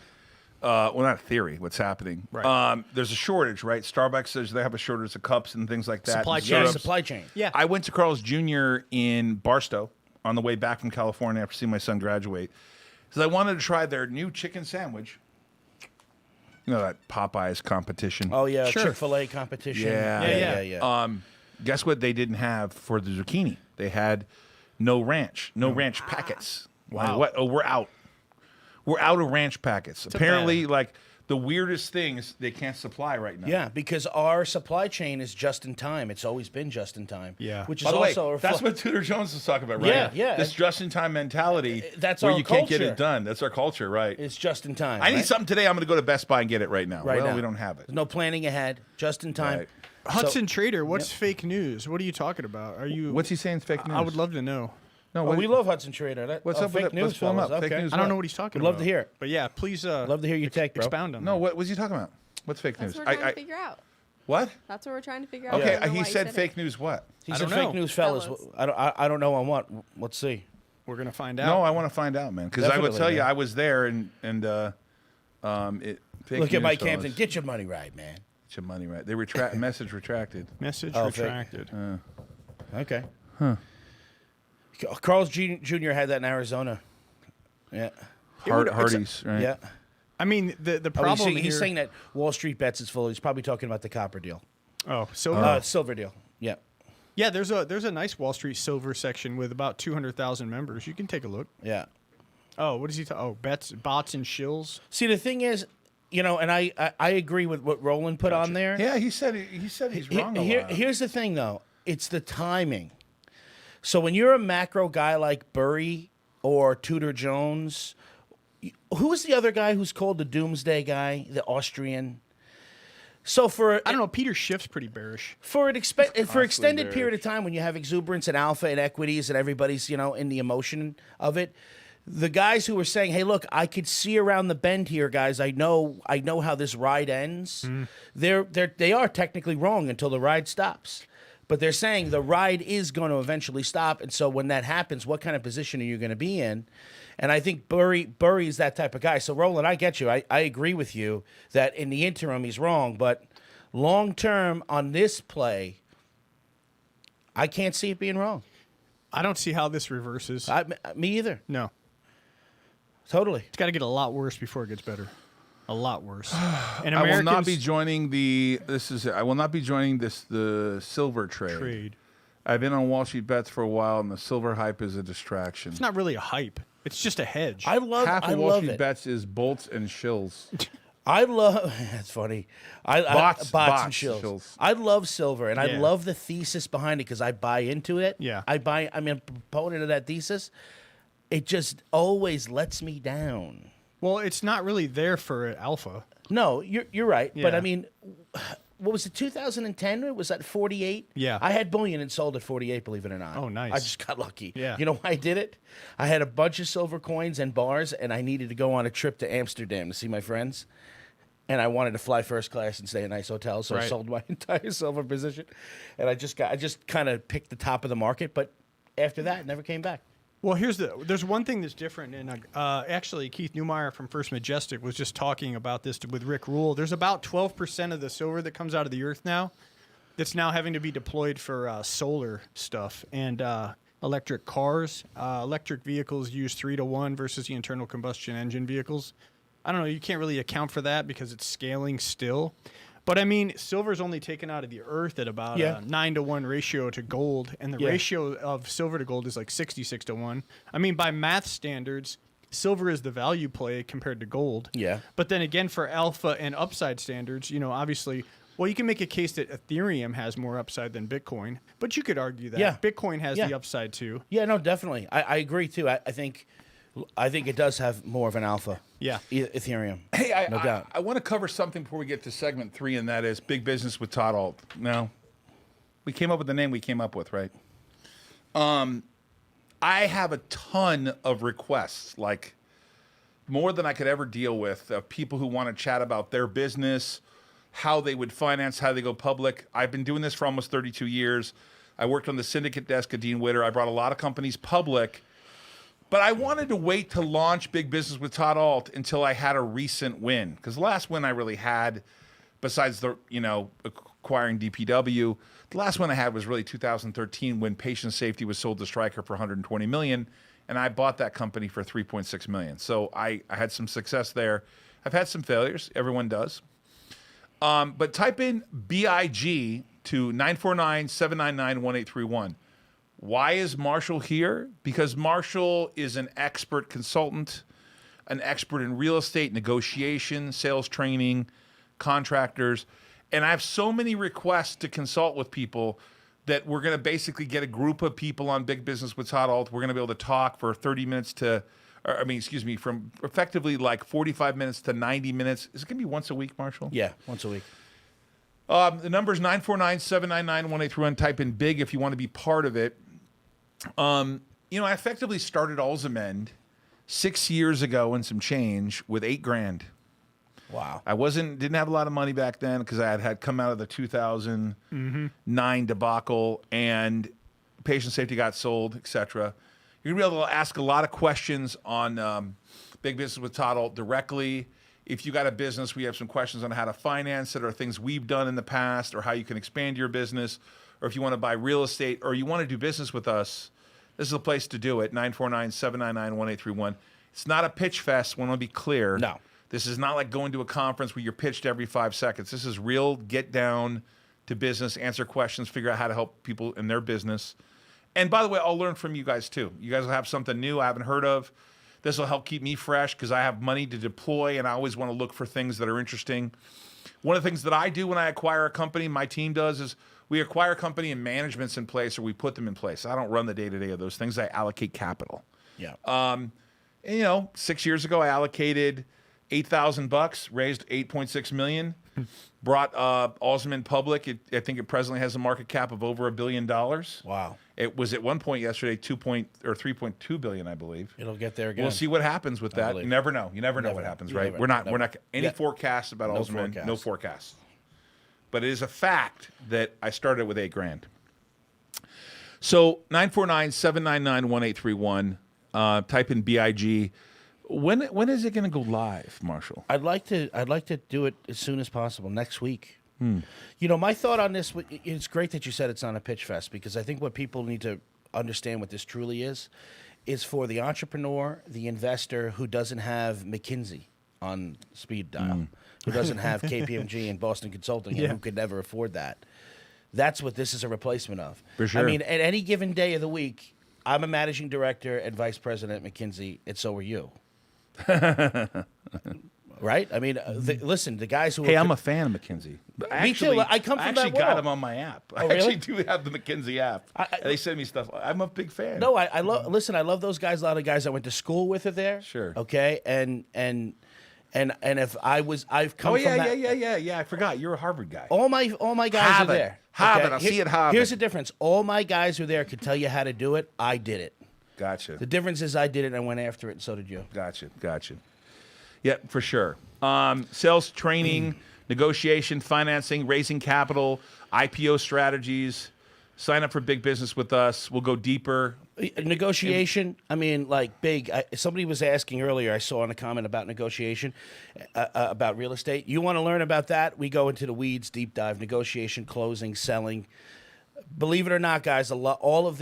S1: well, not a theory, what's happening.
S3: Right.
S1: There's a shortage, right? Starbucks says they have a shortage of cups and things like that.
S3: Supply
S1: and
S3: chain.
S4: Yeah,
S1: syrups.
S4: supply chain.
S3: Yeah.
S1: I went to Carl's Jr. in Barstow on the way back from California after seeing my son graduate. Because I wanted to try their new chicken sandwich. You know, that Popeyes competition.
S4: Oh, yeah,
S3: Sure.
S4: Chick-fil-A competition.
S1: Yeah.
S3: Yeah.
S4: yeah.
S1: Guess what they didn't have for the zucchini? They had no ranch packets.
S3: Wow.
S1: What? Oh, we're out. We're out of ranch packets. Apparently, like the weirdest things they can't supply right now.
S4: Yeah, because our supply chain is just in time. It's always been just in time.
S3: Yeah.
S4: Which is
S1: By the way,
S4: also
S1: that's what Tudor Jones was talking about, right?
S4: Yeah, yeah.
S1: This just-in-time mentality
S4: That's
S1: where
S4: our
S1: you can't get
S4: culture.
S1: it done. That's our culture, right?
S4: It's just in time.
S1: I need
S4: right?
S1: something today. I'm going to go to Best Buy and get it right now.
S4: Right
S1: well,
S4: now.
S1: we don't have it.
S4: There's no planning ahead. Just in time.
S1: Right.
S3: Hudson Trader, what's fake news? What are you talking about? Are you?
S1: What's he saying is fake news?
S3: I would love to know.
S1: No,
S4: Oh, we love Hudson Trader.
S1: What's up with
S4: fake
S1: it?
S4: news,
S1: Let's pull him
S4: fellas.
S1: up. Fake
S4: Okay.
S1: news.
S3: I don't
S1: what?
S3: know what he's talking
S4: We'd
S3: about.
S4: love to hear it.
S3: But yeah, please.
S4: Love to hear your take, bro.
S3: Expound on
S1: No,
S3: that.
S1: what was he talking about? What's fake
S2: That's
S1: news?
S2: what we're trying to figure out.
S1: What?
S2: That's what we're trying to figure out.
S1: Okay,
S2: I don't know
S1: he
S2: why
S1: said
S2: it.
S1: fake news. What?
S4: He
S3: I
S4: said
S3: don't
S4: fake
S3: know.
S4: news, fellas.
S2: Fellas.
S4: I don't know on what. Let's see.
S3: We're gonna find out.
S1: No, I want to find out, man. Because I would
S4: Definitely,
S1: tell you,
S4: man.
S1: I was there and fake
S4: Look
S1: news,
S4: at Mike
S1: fellas.
S4: Hampton. Get your money right, man.
S1: Get your money right. They message retracted.
S3: Message
S4: Oh, fake.
S3: retracted.
S4: Okay. Carl's Jr. had that in Arizona. Yeah.
S1: Hardee's, right?
S4: Yeah.
S3: I mean, the
S4: Oh,
S3: problem
S4: he's
S3: here.
S4: saying that Wall Street bets is full. He's probably talking about the copper deal.
S3: Oh, so
S4: Silver deal. Yeah.
S3: yeah, there's a nice Wall Street silver section with about 200,000 members. You can take a look.
S4: Yeah.
S3: Oh, what is he? Bots and shills.
S4: See, the thing is, and I agree with what Roland put on there.
S1: Yeah, he said he's wrong a lot.
S4: Here's the thing, though. It's the timing. So when you're a macro guy like Burry or Tudor Jones, who was the other guy who's called the Doomsday guy, the Austrian? So
S3: I don't know. Peter Schiff's pretty bearish.
S4: for extended
S1: bearish.
S4: period of time when you have exuberance and alpha and equities and everybody's in the emotion of it, the guys who were saying, "Hey, look, I could see around the bend here, guys. I know how this ride ends." They are technically wrong until the ride stops. But they're saying the ride is going to eventually stop, and so when that happens, what kind of position are you going to be in? And I think Burry is that type of guy. So Roland, I get you. I agree with you that in the interim he's wrong, but long term on this play, I can't see it being wrong.
S3: I don't see how this reverses.
S4: Me either.
S3: No,
S4: Totally.
S3: it's got to get a lot worse before it gets better. A lot worse. And
S1: I will not be
S3: Americans
S1: joining I will not be joining the silver trade.
S3: trade.
S1: I've been on Wall Street bets for a while, and the silver hype is a distraction.
S3: It's not really a hype. It's just a hedge.
S4: I love
S1: Wall Street
S4: it.
S1: bets is bolts and shills.
S4: I love. That's funny. Bots and
S1: bots,
S4: shills.
S1: shills.
S4: I love silver, and I
S3: Yeah.
S4: love the thesis behind it because I buy into it.
S3: Yeah.
S4: I'm a proponent of that thesis. It just always lets me down.
S3: Well, it's not really there for alpha.
S4: No, you're right. But
S3: Yeah.
S4: I mean, what was it? 2010? It was at 48.
S3: Yeah.
S4: I had bullion and sold at 48. Believe it or not.
S3: Oh, nice.
S4: I just got lucky.
S3: Yeah.
S4: You know why I did it? I had a bunch of silver coins and bars, and I needed to go on a trip to Amsterdam to see my friends. And I wanted to fly first class and stay in nice hotels, so I
S3: Right.
S4: sold my entire silver position. And I just kind of picked the top of the market, but after that, it never came back.
S3: Well, there's one thing that's different, and actually Keith Neumeyer from First Majestic was just talking about this with Rick Rule. There's about 12% of the silver that comes out of the earth now that's now having to be deployed for solar stuff and electric cars. Electric vehicles use 3-to-1 versus the internal combustion engine vehicles. I don't know. You can't really account for that because it's scaling still. But I mean, silver's only taken out of the earth at about
S4: Yeah.
S3: a 9-to-1 ratio to gold, and the
S4: Yeah.
S3: ratio of silver to gold is like 66-to-1. I mean, by math standards, silver is the value play compared to gold.
S4: Yeah.
S3: But then again, for alpha and upside standards, obviously, well, you can make a case that Ethereum has more upside than Bitcoin, but you could argue that
S4: Yeah.
S3: Bitcoin has
S4: Yeah.
S3: the upside too.
S4: Yeah, no, definitely. I agree too. I think it does have more of an alpha.
S3: Yeah.
S4: Ethereum.
S1: Hey,
S4: no doubt.
S1: I want to cover something before we get to segment 3, and that is big business with Todd Ault. Now, we came up with the name we came up with, right? I have a ton of requests, like more than I could ever deal with, of people who want to chat about their business, how they would finance, how they go public. I've been doing this for almost 32 years. I worked on the syndicate desk at Dean Witter. I brought a lot of companies public. But I wanted to wait to launch Big Business with Todd Ault until I had a recent win. Because the last win I really had, besides the, acquiring DPW, the last one I had was really 2013 when Patient Safety was sold to Stryker for $120 million, and I bought that company for $3.6 million. So I had some success there. I've had some failures. Everyone does. But type in BIG to 949-799-1831. Why is Marshall here? Because Marshall is an expert consultant, an expert in real estate negotiation, sales training, contractors. And I have so many requests to consult with people that we're going to basically get a group of people on Big Business with Todd Ault. We're going to be able to talk for 30 minutes from effectively like 45 minutes to 90 minutes. Is it going to be once a week, Marshall?
S4: Yeah, once a week.
S1: The number is 949-799-1831. Type in big if you want to be part of it. I effectively started Alzamend 6 years ago and some change with $8,000.
S4: Wow.
S1: I didn't have a lot of money back then because I had come out of the 2009 debacle and Patient Safety got sold, etc. You're going to be able to ask a lot of questions on Big Business with Todd Ault directly. If you got a business, we have some questions on how to finance it or things we've done in the past or how you can expand your business. Or if you want to buy real estate or you want to do business with us, this is the place to do it, 949-799-1831. It's not a pitch fest. We want to be clear.
S4: No.
S1: This is not like going to a conference where you're pitched every 5 seconds. This is real get down to business, answer questions, figure out how to help people in their business. And by the way, I'll learn from you guys too. You guys will have something new I haven't heard of. This will help keep me fresh because I have money to deploy and I always want to look for things that are interesting. One of the things that I do when I acquire a company, my team does, is we acquire a company and management's in place or we put them in place. I don't run the day-to-day of those things. I allocate capital.
S4: Yeah.
S1: 6 years ago, I allocated $8,000, raised $8.6 million, brought Alzamend public. I think it presently has a market cap of over $1 billion.
S4: Wow.
S1: It was at one point yesterday 3.2 billion, I believe.
S4: It'll get there again.
S1: We'll see what happens with that. You never know. You never know what happens, right? We're not any forecasts about Alzamend. No forecasts. But it is a fact that I started with $8,000. So 949-799-1831. Type in BIG. When is it going to go live, Marshall?
S4: I'd like to do it as soon as possible next week. My thought on this, it's great that you said it's not a pitch fest because I think what people need to understand what this truly is for the entrepreneur, the investor who doesn't have McKinsey on speed dial, who doesn't have KPMG and Boston Consulting, and who could never afford that. That's what this is a replacement of.
S1: For sure.
S4: I mean, at any given day of the week, I'm a managing director and vice president at McKinsey, and so are you. Right? I mean, listen, the guys who...
S1: Hey, I'm a fan of McKinsey.
S4: Me too. I come from that world.
S1: Got them on my app.
S4: Oh, really?
S1: I actually do have the McKinsey app. They send me stuff. I'm a big fan.
S4: No, I love those guys. A lot of guys I went to school with are there.
S1: Sure.
S4: Okay, and if I've come from that...
S1: Yeah. I forgot. You're a Harvard guy.
S4: All my guys are there.
S1: Harvard.
S4: Okay?
S1: I'll see you at Harvard.
S4: Here's the difference. All my guys who are there could tell you how to do it. I did it.
S1: Gotcha.
S4: The difference is I did it and I went after it, and so did you.
S1: Gotcha. Yeah, for sure. Sales training, negotiation, financing, raising capital, IPO strategies. Sign up for Big Business with us. We'll go deeper.
S4: Negotiation, I mean, like big. Somebody was asking earlier, I saw in a comment about negotiation, about real estate. You want to learn about that? We go into the weeds, deep dive, negotiation, closing, selling. Believe it or not, guys, all of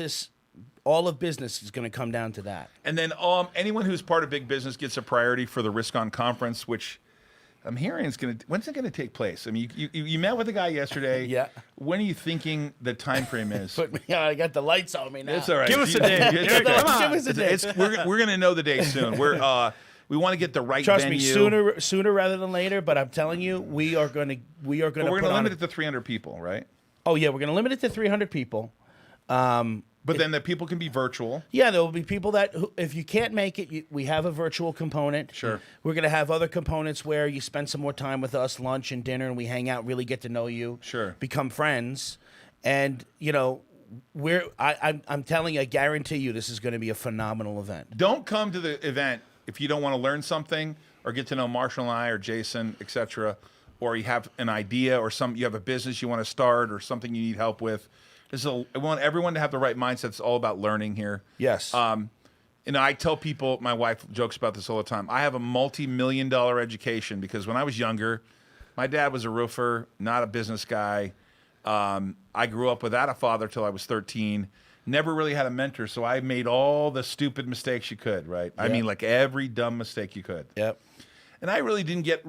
S4: business is going to come down to that.
S1: And then anyone who's part of Big Business gets a priority for the Risk On Conference, which I'm hearing when's it going to take place? I mean, you met with a guy yesterday.
S4: Yeah.
S1: When are you thinking the time frame is?
S4: I got the lights on me now.
S1: It's all right.
S3: Give us a day.
S1: Come on.
S4: Give us a day.
S1: We're going to know the day soon. We want to get the right
S4: Trust
S1: venue.
S4: me, sooner rather than later. But I'm telling you, we're going to
S1: We're going to limit it to 300 people, right?
S4: Oh yeah, we're going to limit it to 300 people.
S1: But then the people can be virtual.
S4: Yeah, there will be people that, if you can't make it, we have a virtual component.
S1: Sure. We're
S4: going to have other components where you spend some more time with us, lunch and dinner, and we hang out, really get to know you.
S1: Sure.
S4: Become friends. And, I'm telling you, I guarantee you this is going to be a phenomenal event.
S1: Don't come to the event if you don't want to learn something or get to know Marshall and I or Jason, etc., or you have an idea or you have a business you want to start or something you need help with. I want everyone to have the right mindset. It's all about learning here.
S4: Yes.
S1: I tell people, my wife jokes about this all the time. I have a multi-million-dollar education because when I was younger, my dad was a roofer, not a business guy. I grew up without a father till I was 13. Never really had a mentor, so I made all the stupid mistakes you could, right? I mean, like every dumb mistake you could.
S4: Yep.
S1: And I really didn't get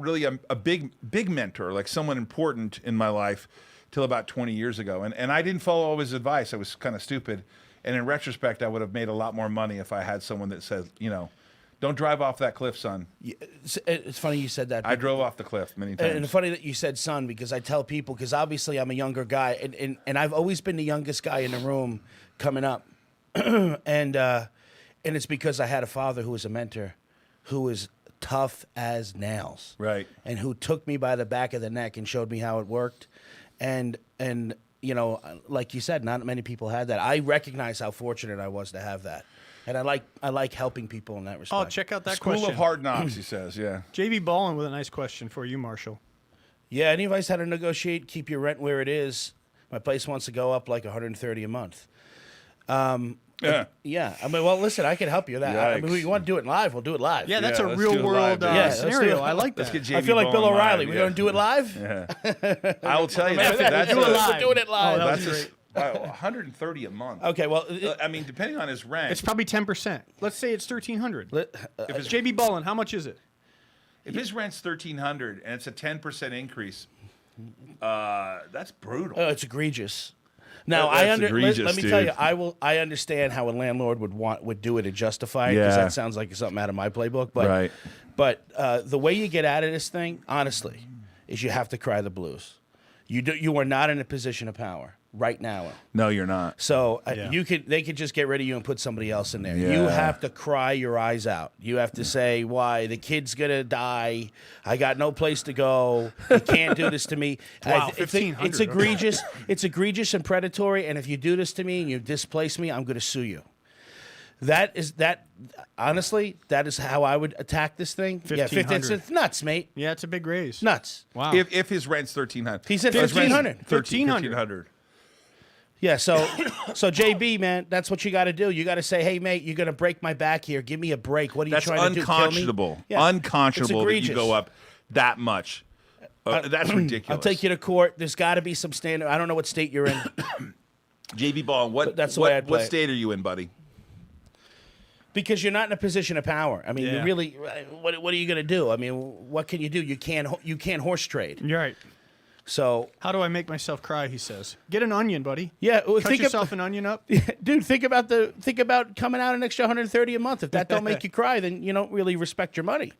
S1: a big mentor, like someone important in my life, till about 20 years ago. And I didn't follow all his advice. I was kind of stupid. And in retrospect, I would have made a lot more money if I had someone that said, don't drive off that cliff, son.
S4: It's funny you said that.
S1: I drove off the cliff many times.
S4: And funny that you said son, because I tell people, because obviously I'm a younger guy, and I've always been the youngest guy in the room coming up. And it's because I had a father who was a mentor, who was tough as nails.
S1: Right.
S4: And who took me by the back of the neck and showed me how it worked. And like you said, not many people had that. I recognize how fortunate I was to have that. And I like helping people in that respect.
S3: Oh, check out that
S1: School
S3: question.
S1: of Hard Knocks, he says, yeah.
S3: JB Ballin with a nice question for you, Marshall.
S4: Yeah, any advice how to negotiate, keep your rent where it is? My place wants to go up like $130 a month. Yeah. I mean, well, listen, I can help you with that. I mean,
S1: Yikes.
S4: you want to do it live? We'll do it live.
S3: Yeah, that's a
S1: let's
S3: real
S1: do it
S3: world
S1: live, dude.
S4: Yeah, let's do
S3: scenario.
S4: it.
S3: I like
S1: Let's
S3: that.
S1: get JB
S4: I feel like Bill
S1: Ballin
S4: O'Reilly.
S1: live,
S4: We're
S1: yeah.
S4: going to do it live?
S1: Yeah. I will tell you
S3: Remember
S1: that.
S3: that?
S1: That's
S3: Do it
S1: a-
S3: live.
S4: We're doing it live.
S3: Oh, that
S1: That's
S3: was
S1: a,
S3: great.
S1: wow, 130 a month.
S4: Okay, well,
S1: I mean, depending on his rent,
S3: It's probably 10%. Let's say it's 1,300.
S1: if his,
S3: JB Ballin, how much is it?
S1: if his rent's 1,300 and it's a 10% increase, that's brutal.
S4: it's egregious. Now,
S1: That's
S4: let
S1: egregious,
S4: me tell
S1: dude.
S4: you, I understand how a landlord would do it and justify it, because
S1: Yeah.
S4: that sounds like something out of my playbook. But,
S1: Right.
S4: But the way you get out of this thing, honestly, is you have to cry the blues. You are not in a position of power right now.
S1: No, you're not.
S4: So
S3: Yeah.
S4: they could just get rid of you and put somebody else in there.
S1: Yeah.
S4: You have to cry your eyes out. You have to say, why the kid's gonna die. I got no place to go. You can't do this to me.
S3: Wow,
S4: It's
S3: 1,500,
S4: it's egregious. It's egregious and predatory. And if you do this to me and you displace me, I'm gonna sue you. Honestly, that is how I would attack this thing. Yeah,
S3: 1,500.
S4: it's nuts, mate.
S3: Yeah, it's a big raise.
S4: Nuts.
S3: Wow.
S1: If his rent's 1,300.
S4: He said
S1: His rent's
S4: 1,500.
S1: 1,300.
S4: Yeah, so JB, man, that's what you got to do. You got to say, hey, mate, you're going to break my back here. Give me a break. What are you
S1: That's
S4: trying to do? Kill me?
S1: unconscionable.
S4: Yeah.
S1: Unconscionable that you
S4: It's
S1: go up that much. That's ridiculous.
S4: I'll take you to court. There's got to be some standard. I don't know what state you're in.
S1: JB Ball,
S4: But that's the way I'd play
S1: what
S4: it.
S1: state are you in, buddy?
S4: Because you're not in a position of power. I mean,
S3: Yeah.
S4: you really, what are you going to do? I mean, what can you do? You can't horse trade.
S3: You're right.
S4: So,
S3: How do I make myself cry, he says. Get an onion, buddy.
S4: yeah, well,
S3: Cut yourself an onion up.
S4: dude, think about coming out an extra $130 a month. If that don't make you cry, then you don't really respect your money.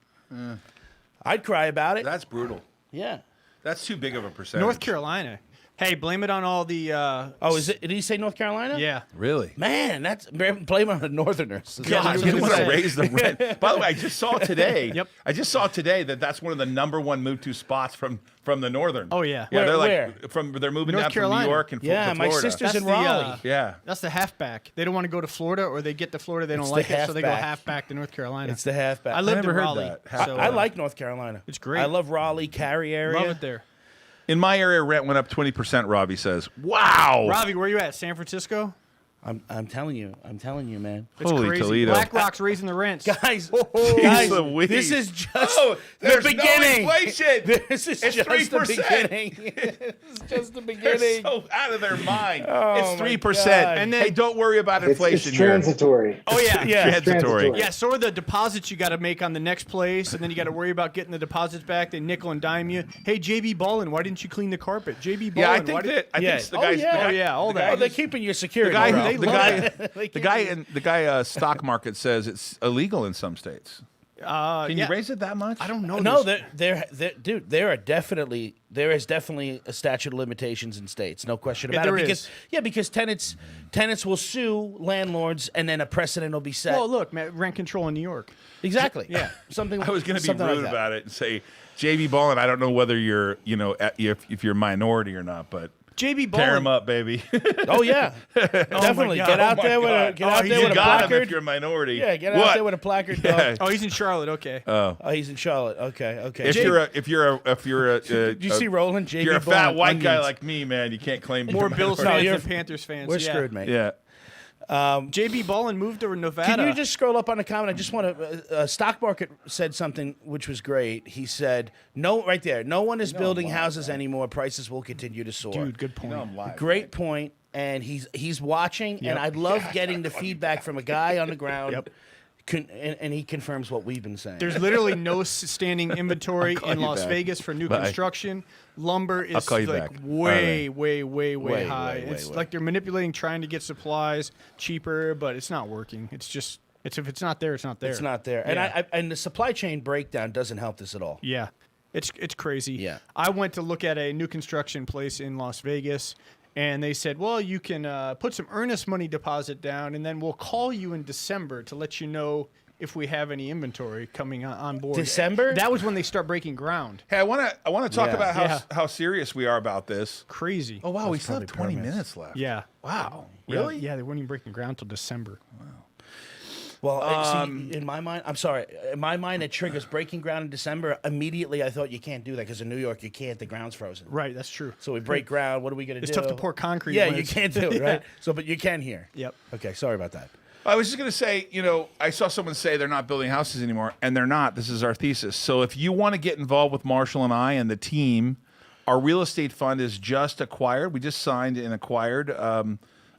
S4: I'd cry about it.
S1: That's brutal.
S4: Yeah.
S1: That's too big of a percentage.
S3: North Carolina. Hey, blame it on all the...
S4: Oh, did he say North Carolina?
S3: Yeah.
S1: Really?
S4: Man, blame on the Northerners.
S3: Yeah,
S1: God,
S3: I was
S1: we
S3: gonna
S1: want to
S3: say.
S1: raise the rent. By the way, I just saw today.
S3: Yep.
S1: I just saw today that that's one of the number one move to spots from the northern.
S3: Oh, yeah.
S1: Yeah, they're
S4: Where?
S1: like they're moving
S3: North
S1: down
S3: Carolina.
S1: from New York and
S4: Yeah,
S1: to
S4: my
S1: Florida.
S4: sister's
S3: That's
S4: in
S3: the,
S4: Raleigh.
S1: Yeah.
S3: That's the halfback. They don't want to go to Florida, or they get to Florida, they don't
S4: It's
S3: like
S4: the
S3: it, so they go
S4: halfback.
S3: halfback to North Carolina.
S4: It's the halfback.
S3: I lived in
S1: never heard
S3: Raleigh.
S1: that.
S3: So,
S4: I like North Carolina.
S3: It's great.
S4: I love Raleigh, Cary area.
S3: Love it there.
S1: In my area, rent went up 20%. Robbie says, "Wow,
S3: Robbie, where you at? San Francisco?
S4: I'm telling you, man.
S3: It's
S1: Holy
S3: crazy.
S1: Toledo.
S3: BlackRock's raising the rents.
S4: Guys,
S1: Louise.
S4: this is just
S1: Oh,
S4: the
S1: there's
S4: beginning.
S1: no inflation.
S4: This is
S1: It's
S4: just
S1: 3%.
S4: the beginning. This is just the
S1: They're
S4: beginning.
S1: so out of their mind.
S4: Oh,
S1: It's
S4: my
S1: 3%.
S4: God.
S3: And then-
S1: Hey, don't worry about
S5: It's
S1: inflation here.
S5: transitory.
S3: Oh, yeah.
S4: Yeah.
S1: Transitory.
S3: Yeah, so are the deposits you got to make on the next place, and then you got to worry about getting the deposits back. They nickel and dime you. Hey, JB Ballin, why didn't you clean the carpet? JB Ballin,
S1: Yeah, I
S3: why
S1: think
S3: did-
S1: that. I
S4: Yeah.
S1: think the
S4: Oh,
S1: guys.
S4: yeah.
S1: the guy-
S3: Oh, yeah, all
S1: the
S3: that.
S1: guy
S4: Oh, they're
S1: who's-
S4: keeping your
S1: The
S4: security.
S1: guy,
S4: bro.
S1: the guy, stock market says it's illegal in some states. Can you
S3: yeah.
S1: raise it that much?
S3: I don't know.
S4: No,
S3: There's-
S4: dude, there is definitely a statute of limitations in states, no question
S3: Yeah,
S4: about
S3: there
S4: it.
S3: is.
S4: Because tenants will sue landlords, and then a precedent will be set.
S3: Well, look, man, rent control in New York.
S4: exactly.
S3: Yeah.
S4: something.
S1: I was going to be
S4: something
S1: rude
S4: like that.
S1: about it and say, JB Ballin, I don't know whether you're, if you're a minority or not, but
S3: JB
S1: tear him
S3: Ballin.
S1: up, baby.
S4: Oh yeah, definitely.
S3: God.
S4: Get
S3: Oh
S4: out
S1: my
S4: there with
S1: God.
S4: a get out
S1: you
S4: there with a
S1: got him if
S4: placard.
S1: you're a minority.
S4: Yeah, get out
S1: What?
S4: there with a placard.
S1: Yeah.
S4: Dog.
S3: Oh, he's in Charlotte. Okay.
S4: Oh, he's in Charlotte. Okay.
S1: If you're a
S4: Did you see Roland?
S1: if you're a fat white guy like me, man, you can't claim
S3: More
S1: you're a
S3: Bills
S1: minority.
S3: fans
S4: you're-
S3: than Panthers fans.
S4: We're
S3: yeah.
S4: screwed, mate.
S1: Yeah.
S3: JB Ballin moved to Nevada.
S4: Can you just scroll up on the comment? I just want to. Stock market said something which was great. He said, "No, right there. No one is building houses anymore. Prices will continue to soar."
S3: Dude, good point.
S1: I'm live.
S4: Great point. And he's watching, and I love getting the feedback from a guy on the ground. And he confirms what we've been saying.
S3: There's literally no standing inventory
S1: call
S3: in
S1: you
S3: Las
S1: back.
S3: Vegas for new
S1: Bye.
S3: construction. Lumber is
S1: call you
S3: like
S1: back.
S3: way
S4: Way,
S3: high.
S4: way,
S3: It's
S4: way.
S3: like they're manipulating, trying to get supplies cheaper, but it's not working. It's just if it's not there, it's not there.
S4: It's not there.
S3: Yeah.
S4: And and the supply chain breakdown doesn't help this at all.
S3: Yeah, it's crazy.
S4: Yeah.
S3: I went to look at a new construction place in Las Vegas, and they said, well, you can put some earnest money deposit down, and then we'll call you in December to let you know if we have any inventory coming on board.
S4: December?
S3: That was when they start breaking ground.
S1: Hey, I want to talk
S4: Yeah.
S1: about
S3: Yeah.
S1: how serious we are about this.
S3: Crazy.
S1: Oh wow, we
S4: That's
S1: still have
S4: probably
S1: 20
S4: permits.
S1: minutes left.
S3: Yeah.
S1: Wow.
S3: Yeah,
S1: Really?
S3: Yeah, they weren't even breaking ground till December.
S4: Well, see, in my mind, I'm sorry. In my mind, it triggers breaking ground in December. Immediately, I thought you can't do that because in New York, you can't. The ground's frozen.
S3: Right, that's true.
S4: So we break ground. What are we going to do?
S3: It's tough to pour concrete
S4: Yeah,
S3: when
S4: you
S3: it's-
S4: can't do it,
S3: Yeah.
S4: right? So, but you can here.
S3: Yep.
S4: Okay, sorry about that.
S1: I was just going to say, I saw someone say they're not building houses anymore, and they're not. This is our thesis. So if you want to get involved with Marshall and I and the team, our real estate fund is just acquired. We just signed and acquired.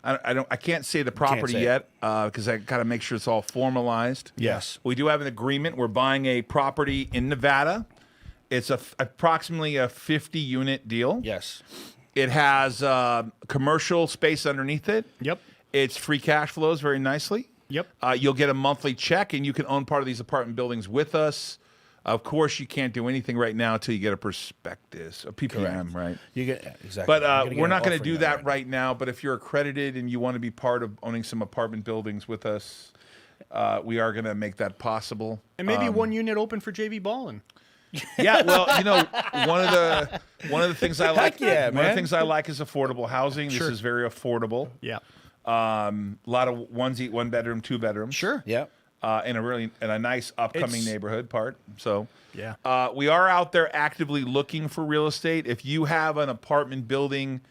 S1: I can't say the property
S4: say
S1: yet because I got to make sure it's all formalized.
S4: Yes.
S1: We do have an agreement. We're buying a property in Nevada. It's approximately a 50-unit deal.
S4: Yes.
S1: It has commercial space underneath it.
S3: Yep.
S1: It's free cash flows very nicely.
S3: Yep.
S1: You'll get a monthly check, and you can own part of these apartment buildings with us. Of course, you can't do anything right now until you get a prospectus, a PPM, right?
S4: You get exactly.
S1: But
S4: You're gonna get
S1: we're
S4: an
S1: not going to
S4: offering
S1: do
S4: on
S1: that right now. But if you're accredited and you want to be part of owning some apartment buildings with us, we are going to make that possible.
S3: And maybe one unit open for JV Ballin.
S1: Yeah, well, one of the things I like,
S4: yeah,
S1: one of
S4: man.
S1: the things I like is affordable housing.
S3: Sure.
S1: This is very affordable.
S3: Yeah.
S1: A lot of onesie, 1 bedroom, 2 bedrooms.
S3: Sure.
S4: Yeah.
S1: In a nice upcoming
S3: It's-
S1: neighborhood part. So
S3: Yeah.
S1: we are out there actively looking for real estate. If you have an apartment building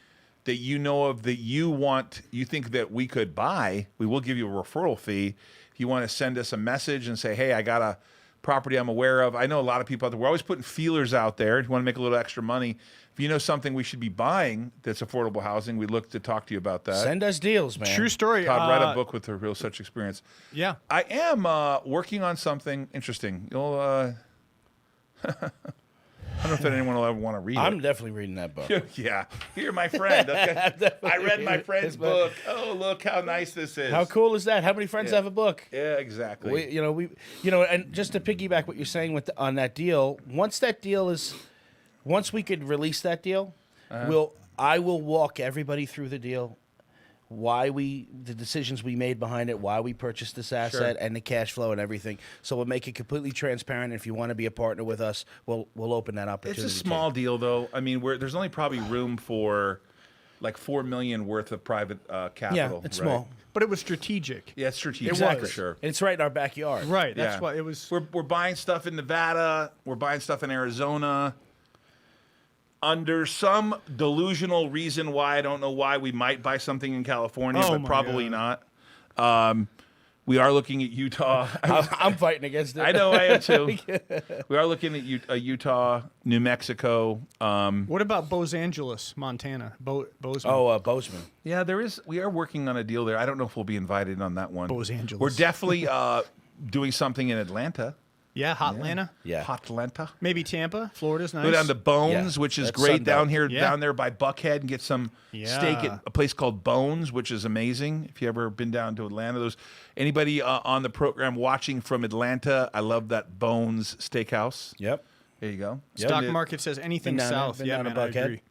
S1: that you know of that you think that we could buy, we will give you a referral fee. If you want to send us a message and say, hey, I got a property I'm aware of. I know a lot of people out there. We're always putting feelers out there. If you want to make a little extra money, if you know something we should be buying that's affordable housing, we'd look to talk to you about that.
S4: Send us deals, man.
S3: True story.
S1: Todd, write a book with a real such experience.
S3: Yeah.
S1: I am working on something interesting. You'll, I don't know if anyone will ever want to read
S4: I'm
S1: it.
S4: definitely reading that book.
S1: Yeah, you're my friend. Okay. I read my friend's book. Oh, look how nice this is.
S4: How cool is that? How many friends have a book?
S1: Yeah, exactly.
S4: And just to piggyback what you're saying on that deal, once we could release that deal, I will walk everybody through the deal, the decisions we made behind it, why we purchased this asset, and the cash flow and everything. So we'll make it completely transparent. If you want to be a partner with us, we'll open that opportunity.
S1: It's a small deal, though. I mean, there's only probably room for like $4 million worth of private capital.
S4: Yeah, it's
S1: right?
S4: small.
S3: But it was strategic.
S1: Yeah, it's strategic.
S4: Exactly.
S1: For sure.
S4: And it's right in our backyard.
S3: Right. That's
S1: Yeah.
S3: why it was.
S1: We're buying stuff in Nevada. We're buying stuff in Arizona. Under some delusional reason why I don't know why we might buy something in California,
S3: Oh
S1: but
S3: my
S1: probably
S3: God.
S1: not. We are looking at Utah.
S4: I'm fighting against it.
S1: I know I am too. We are looking at Utah, New Mexico.
S3: What about Los Angeles, Montana? Bozeman.
S4: Bozeman.
S1: Yeah, we are working on a deal there. I don't know if we'll be invited on that one.
S3: Los Angeles.
S1: We're definitely doing something in Atlanta.
S3: Yeah, Hot Atlanta.
S4: Yeah.
S1: Hot Atlanta.
S3: Maybe Tampa. Florida's nice.
S1: Go down to Bones,
S4: Yeah,
S1: which is
S4: that's
S1: great
S4: Sunbelt.
S1: down here,
S3: Yeah.
S1: down there by Buckhead, and get some steak
S3: Yeah.
S1: at a place called Bones, which is amazing. If you ever been down to Atlanta, anybody on the program watching from Atlanta, I love that Bones Steakhouse.
S4: Yep.
S1: There you go.
S3: Stock
S1: Been to-
S3: market says anything
S4: Been down there,
S3: south.
S4: been
S3: Yeah,
S4: down to
S3: man, I
S4: Buckhead.
S3: agree.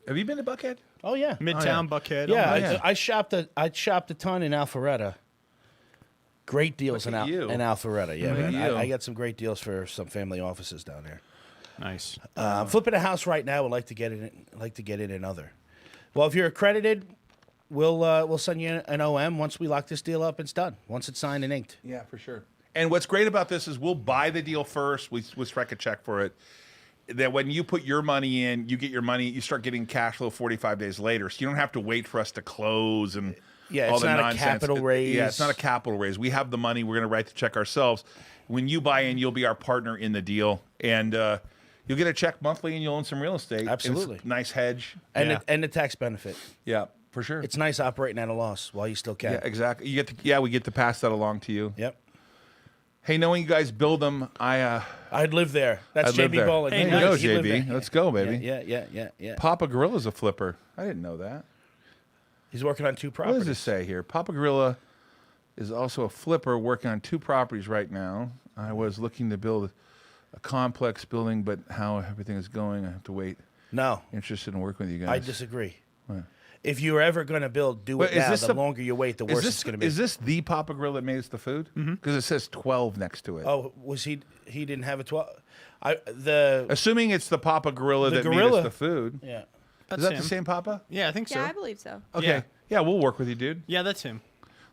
S1: Have you been to Buckhead?
S4: Oh yeah.
S3: Midtown, Buckhead.
S4: Yeah,
S3: Oh, nice.
S4: I shopped a ton in Alpharetta. Great deals in
S1: Look at you.
S4: Alpharetta. Yeah,
S1: Look at
S4: man.
S1: you.
S4: I got some great deals for some family offices down there.
S3: Nice.
S4: Flipping a house right now. Would like to get it in other. Well, if you're accredited, we'll send you an OM once we lock this deal up. It's done. Once it's signed and inked.
S1: Yeah, for sure. And what's great about this is we'll buy the deal first. We'll strike a check for it. That when you put your money in, you get your money. You start getting cash flow 45 days later, so you don't have to wait for us to close and
S4: Yeah,
S1: all
S4: it's
S1: the
S4: not a
S1: nonsense.
S4: capital raise.
S1: Yeah, it's not a capital raise. We have the money. We're going to write the check ourselves. When you buy in, you'll be our partner in the deal, and you'll get a check monthly, and you'll own some real estate.
S4: Absolutely.
S1: It's a nice hedge.
S4: And
S3: Yeah.
S4: and the tax benefit.
S1: Yeah, for sure.
S4: It's nice operating at a loss while you still can.
S1: yeah, exactly. We get to pass that along to you.
S4: Yep.
S1: Hey, knowing you guys build them,
S4: I'd live there. That's
S1: I'd live
S4: JB
S1: there.
S4: Bowling.
S1: There you
S3: nice.
S1: go,
S4: He lived
S1: JB.
S4: there.
S1: Let's go, baby.
S4: Yeah.
S1: Papa Gorilla's a flipper. I didn't know that.
S4: He's working on 2
S1: What
S4: properties.
S1: does this say here? Papa Gorilla is also a flipper working on 2 properties right now. I was looking to build a complex building, but how everything is going, I have to wait.
S4: No,
S1: Interested in working with you guys.
S4: I disagree. If you're ever going to build, do
S1: Wait,
S4: it
S1: is
S4: now.
S1: this
S4: The
S1: the-
S4: longer you wait, the worse it's going to be.
S1: Is this the Papa Gorilla that made us the food? Because it says 12 next to it.
S4: Oh, was he? He didn't have a 12.
S1: Assuming it's the Papa Gorilla
S4: The
S1: that made
S4: gorilla.
S1: us the food.
S4: Yeah.
S3: That's
S1: Is that
S3: him.
S1: the same Papa?
S3: Yeah, I think so.
S2: Yeah, I believe so.
S1: Okay.
S3: Yeah.
S1: Yeah, we'll work with you, dude.
S3: Yeah, that's him.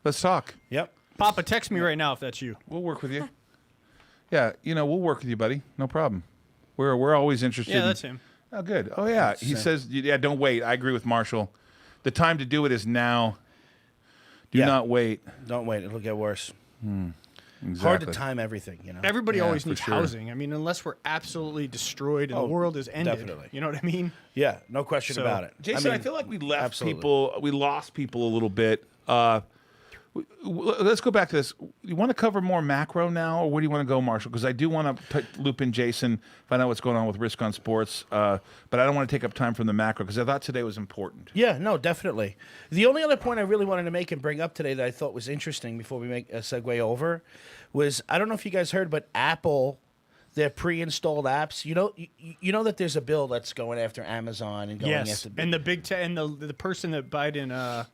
S1: Let's talk.
S4: Yep.
S3: Papa, text me right now if that's you.
S1: We'll work with you. Yeah, we'll work with you, buddy. No problem. We're always interested.
S3: Yeah,
S1: in-
S3: that's him.
S1: Oh, good. Oh, yeah. He says, yeah, don't wait. I agree with Marshall. The time to do it is now. Do
S4: Yeah.
S1: not wait.
S4: Don't wait. It'll get worse.
S1: Exactly.
S4: Hard to time everything, you know.
S3: Everybody
S1: Yeah,
S3: always
S1: for
S3: needs
S1: sure.
S3: housing. I mean, unless we're absolutely destroyed and
S4: Oh,
S3: the world is ended.
S4: definitely.
S3: You know what I mean?
S4: Yeah, no question
S3: So-
S4: about it.
S1: Jason, I
S4: mean,
S1: feel like we left
S4: absolutely.
S1: we lost people a little bit. Let's go back to this. You want to cover more macro now, or where do you want to go, Marshall? Because I do want to loop in Jason, find out what's going on with Risk on Sports, but I don't want to take up time from the macro because I thought today was important.
S4: Yeah, no, definitely. The only other point I really wanted to make and bring up today that I thought was interesting before we make a segue over was, I don't know if you guys heard, but Apple, their pre-installed apps, you know that there's a bill that's going after Amazon and going
S3: Yes.
S4: after
S3: And the big and the person that Biden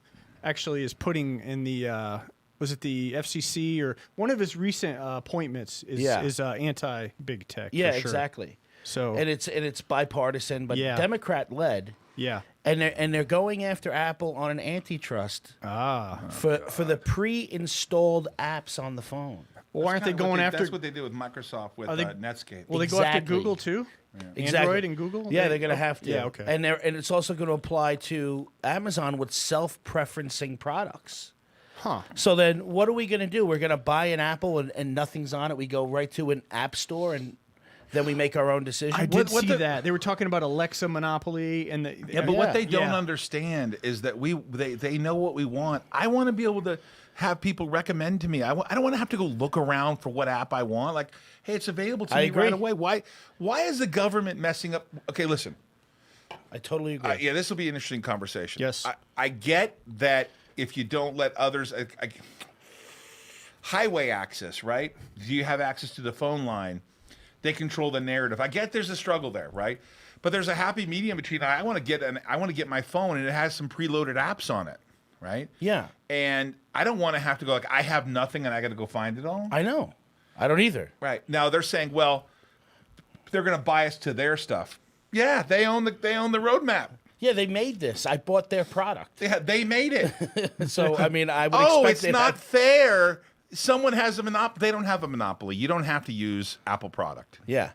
S3: actually is putting in the was it the FCC or one of his recent appointments is
S4: Yeah.
S3: anti big tech.
S4: yeah,
S3: for sure.
S4: exactly.
S3: So
S4: And it's bipartisan, but
S3: Yeah.
S4: Democrat led,
S3: yeah.
S4: and they're going after Apple on an antitrust for the pre-installed apps on the phone.
S3: Well, aren't they going after?
S1: That's what they did with Microsoft with
S3: Are they-
S1: Netscape.
S3: Will they go after
S4: Exactly.
S3: Google too?
S4: Exactly.
S3: Android and Google?
S4: Yeah, they're going to have to.
S3: Yeah, okay.
S4: And it's also going to apply to Amazon with self-preferencing products.
S3: Huh.
S4: So then what are we going to do? We're going to buy an Apple and nothing's on it. We go right to an app store and then we make our own decision.
S3: I did
S1: what
S3: see
S1: the-
S3: that. They were talking about Alexa monopoly and the
S1: Yeah, but what they don't
S3: Yeah.
S1: understand is that they know what we want. I want to be able to have people recommend to me. I don't want to have to go look around for what app I want. Like, hey, it's available to
S4: I
S1: me
S4: agree.
S1: right away. Why is the government messing up? Okay, listen.
S4: I totally agree.
S1: Yeah, this will be an interesting conversation.
S3: Yes.
S1: I get that if you don't let others, highway access, right? Do you have access to the phone line? They control the narrative. I get there's a struggle there, right? But there's a happy medium between I want to get my phone and it has some preloaded apps on it, right?
S4: Yeah.
S1: And I don't want to have to go like I have nothing and I got to go find it all.
S4: I know. I don't either.
S1: Right. Now they're saying, well, they're going to bias to their stuff. Yeah, they own the roadmap.
S4: Yeah, they made this. I bought their product.
S1: They made it.
S4: So, I mean, I would
S1: Oh,
S4: expect
S1: it's
S4: they'd
S1: not
S4: have-
S1: fair. Someone has a monopoly. They don't have a monopoly. You don't have to use Apple product.
S4: Yeah.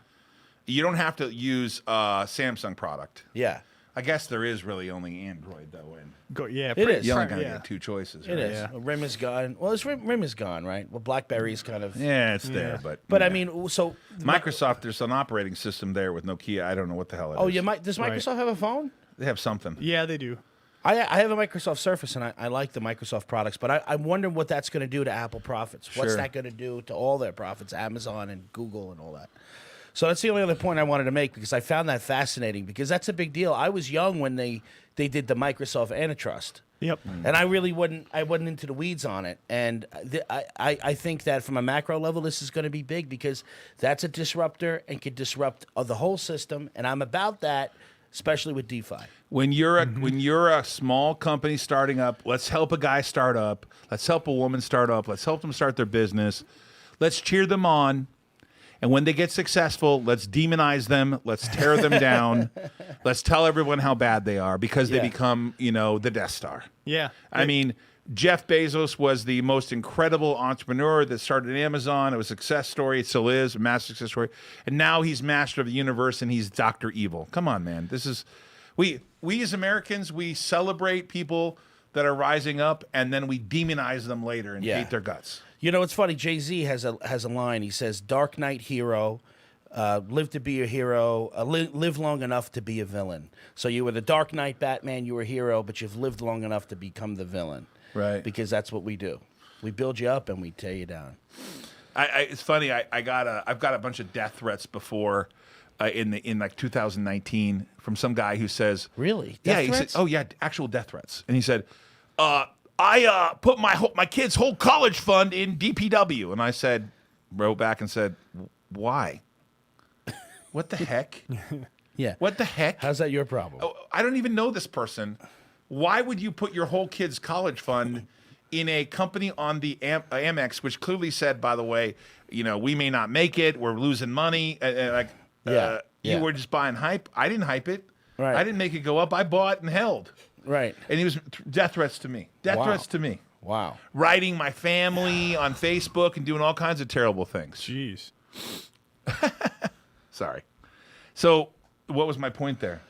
S1: You don't have to use Samsung product.
S4: Yeah.
S1: I guess there is really only Android though, and
S3: Yeah,
S4: It is.
S1: you only
S4: Right,
S1: gotta
S3: yeah.
S1: get 2 choices.
S4: It
S1: right?
S4: is.
S3: Yeah.
S4: Well, RIM is gone. Well, RIM is gone, right? Well, BlackBerry's kind of.
S1: Yeah, it's there, but
S4: But I
S1: yeah.
S4: mean, so.
S1: Microsoft, there's an operating system there with Nokia. I don't know what the hell it is.
S4: Oh, does
S3: Right.
S4: Microsoft have a phone?
S1: They have something.
S3: Yeah, they do.
S4: I have a Microsoft Surface, and I like the Microsoft products, but I'm wondering what that's going to do to Apple profits. What's
S1: Sure.
S4: that going to do to all their profits, Amazon and Google and all that? So that's the only other point I wanted to make because I found that fascinating because that's a big deal. I was young when they did the Microsoft antitrust.
S3: Yep.
S4: And I really I wasn't into the weeds on it. And I think that from a macro level, this is going to be big because that's a disruptor and could disrupt the whole system. And I'm about that, especially with DeFi.
S1: When you're a small company starting up, let's help a guy start up. Let's help a woman start up. Let's help them start their business. Let's cheer them on. And when they get successful, let's demonize them. Let's tear them down. Let's tell everyone how bad they are because they
S4: Yeah.
S1: become, the Death Star.
S3: Yeah.
S1: I mean, Jeff Bezos was the most incredible entrepreneur that started Amazon. It was a success story. It still is a massive success story. And now he's master of the universe and he's Dr. Evil. Come on, man. This is we as Americans, we celebrate people that are rising up and then we demonize them later and
S4: Yeah.
S1: hate their guts.
S4: You know, it's funny. Jay-Z has a line. He says, "Dark Knight hero, live to be a hero, live long enough to be a villain." So you were the Dark Knight Batman. You were a hero, but you've lived long enough to become the villain.
S1: Right.
S4: Because that's what we do. We build you up and we tear you down.
S1: It's funny. I've got a bunch of death threats before in like 2019 from some guy who says,
S4: Really?
S1: Yeah,
S4: Death
S1: he
S4: threats?
S1: said, oh yeah, actual death threats, and he said, I put my kid's whole college fund in DPW, and I wrote back and said, why? What the heck?
S4: Yeah.
S1: What the heck?
S4: How's that your problem?
S1: Oh, I don't even know this person. Why would you put your whole kid's college fund in a company on the Amex, which clearly said, by the way, we may not make it. We're losing money. You were just buying hype. I didn't hype it.
S4: Right.
S1: I didn't make it go up. I bought and held.
S4: Right.
S1: And he was death threats to me. Death
S4: Wow.
S1: threats to me.
S4: Wow.
S1: Writing my family on Facebook and doing all kinds of terrible things.
S3: Jeez.
S1: Sorry. So what was my point there?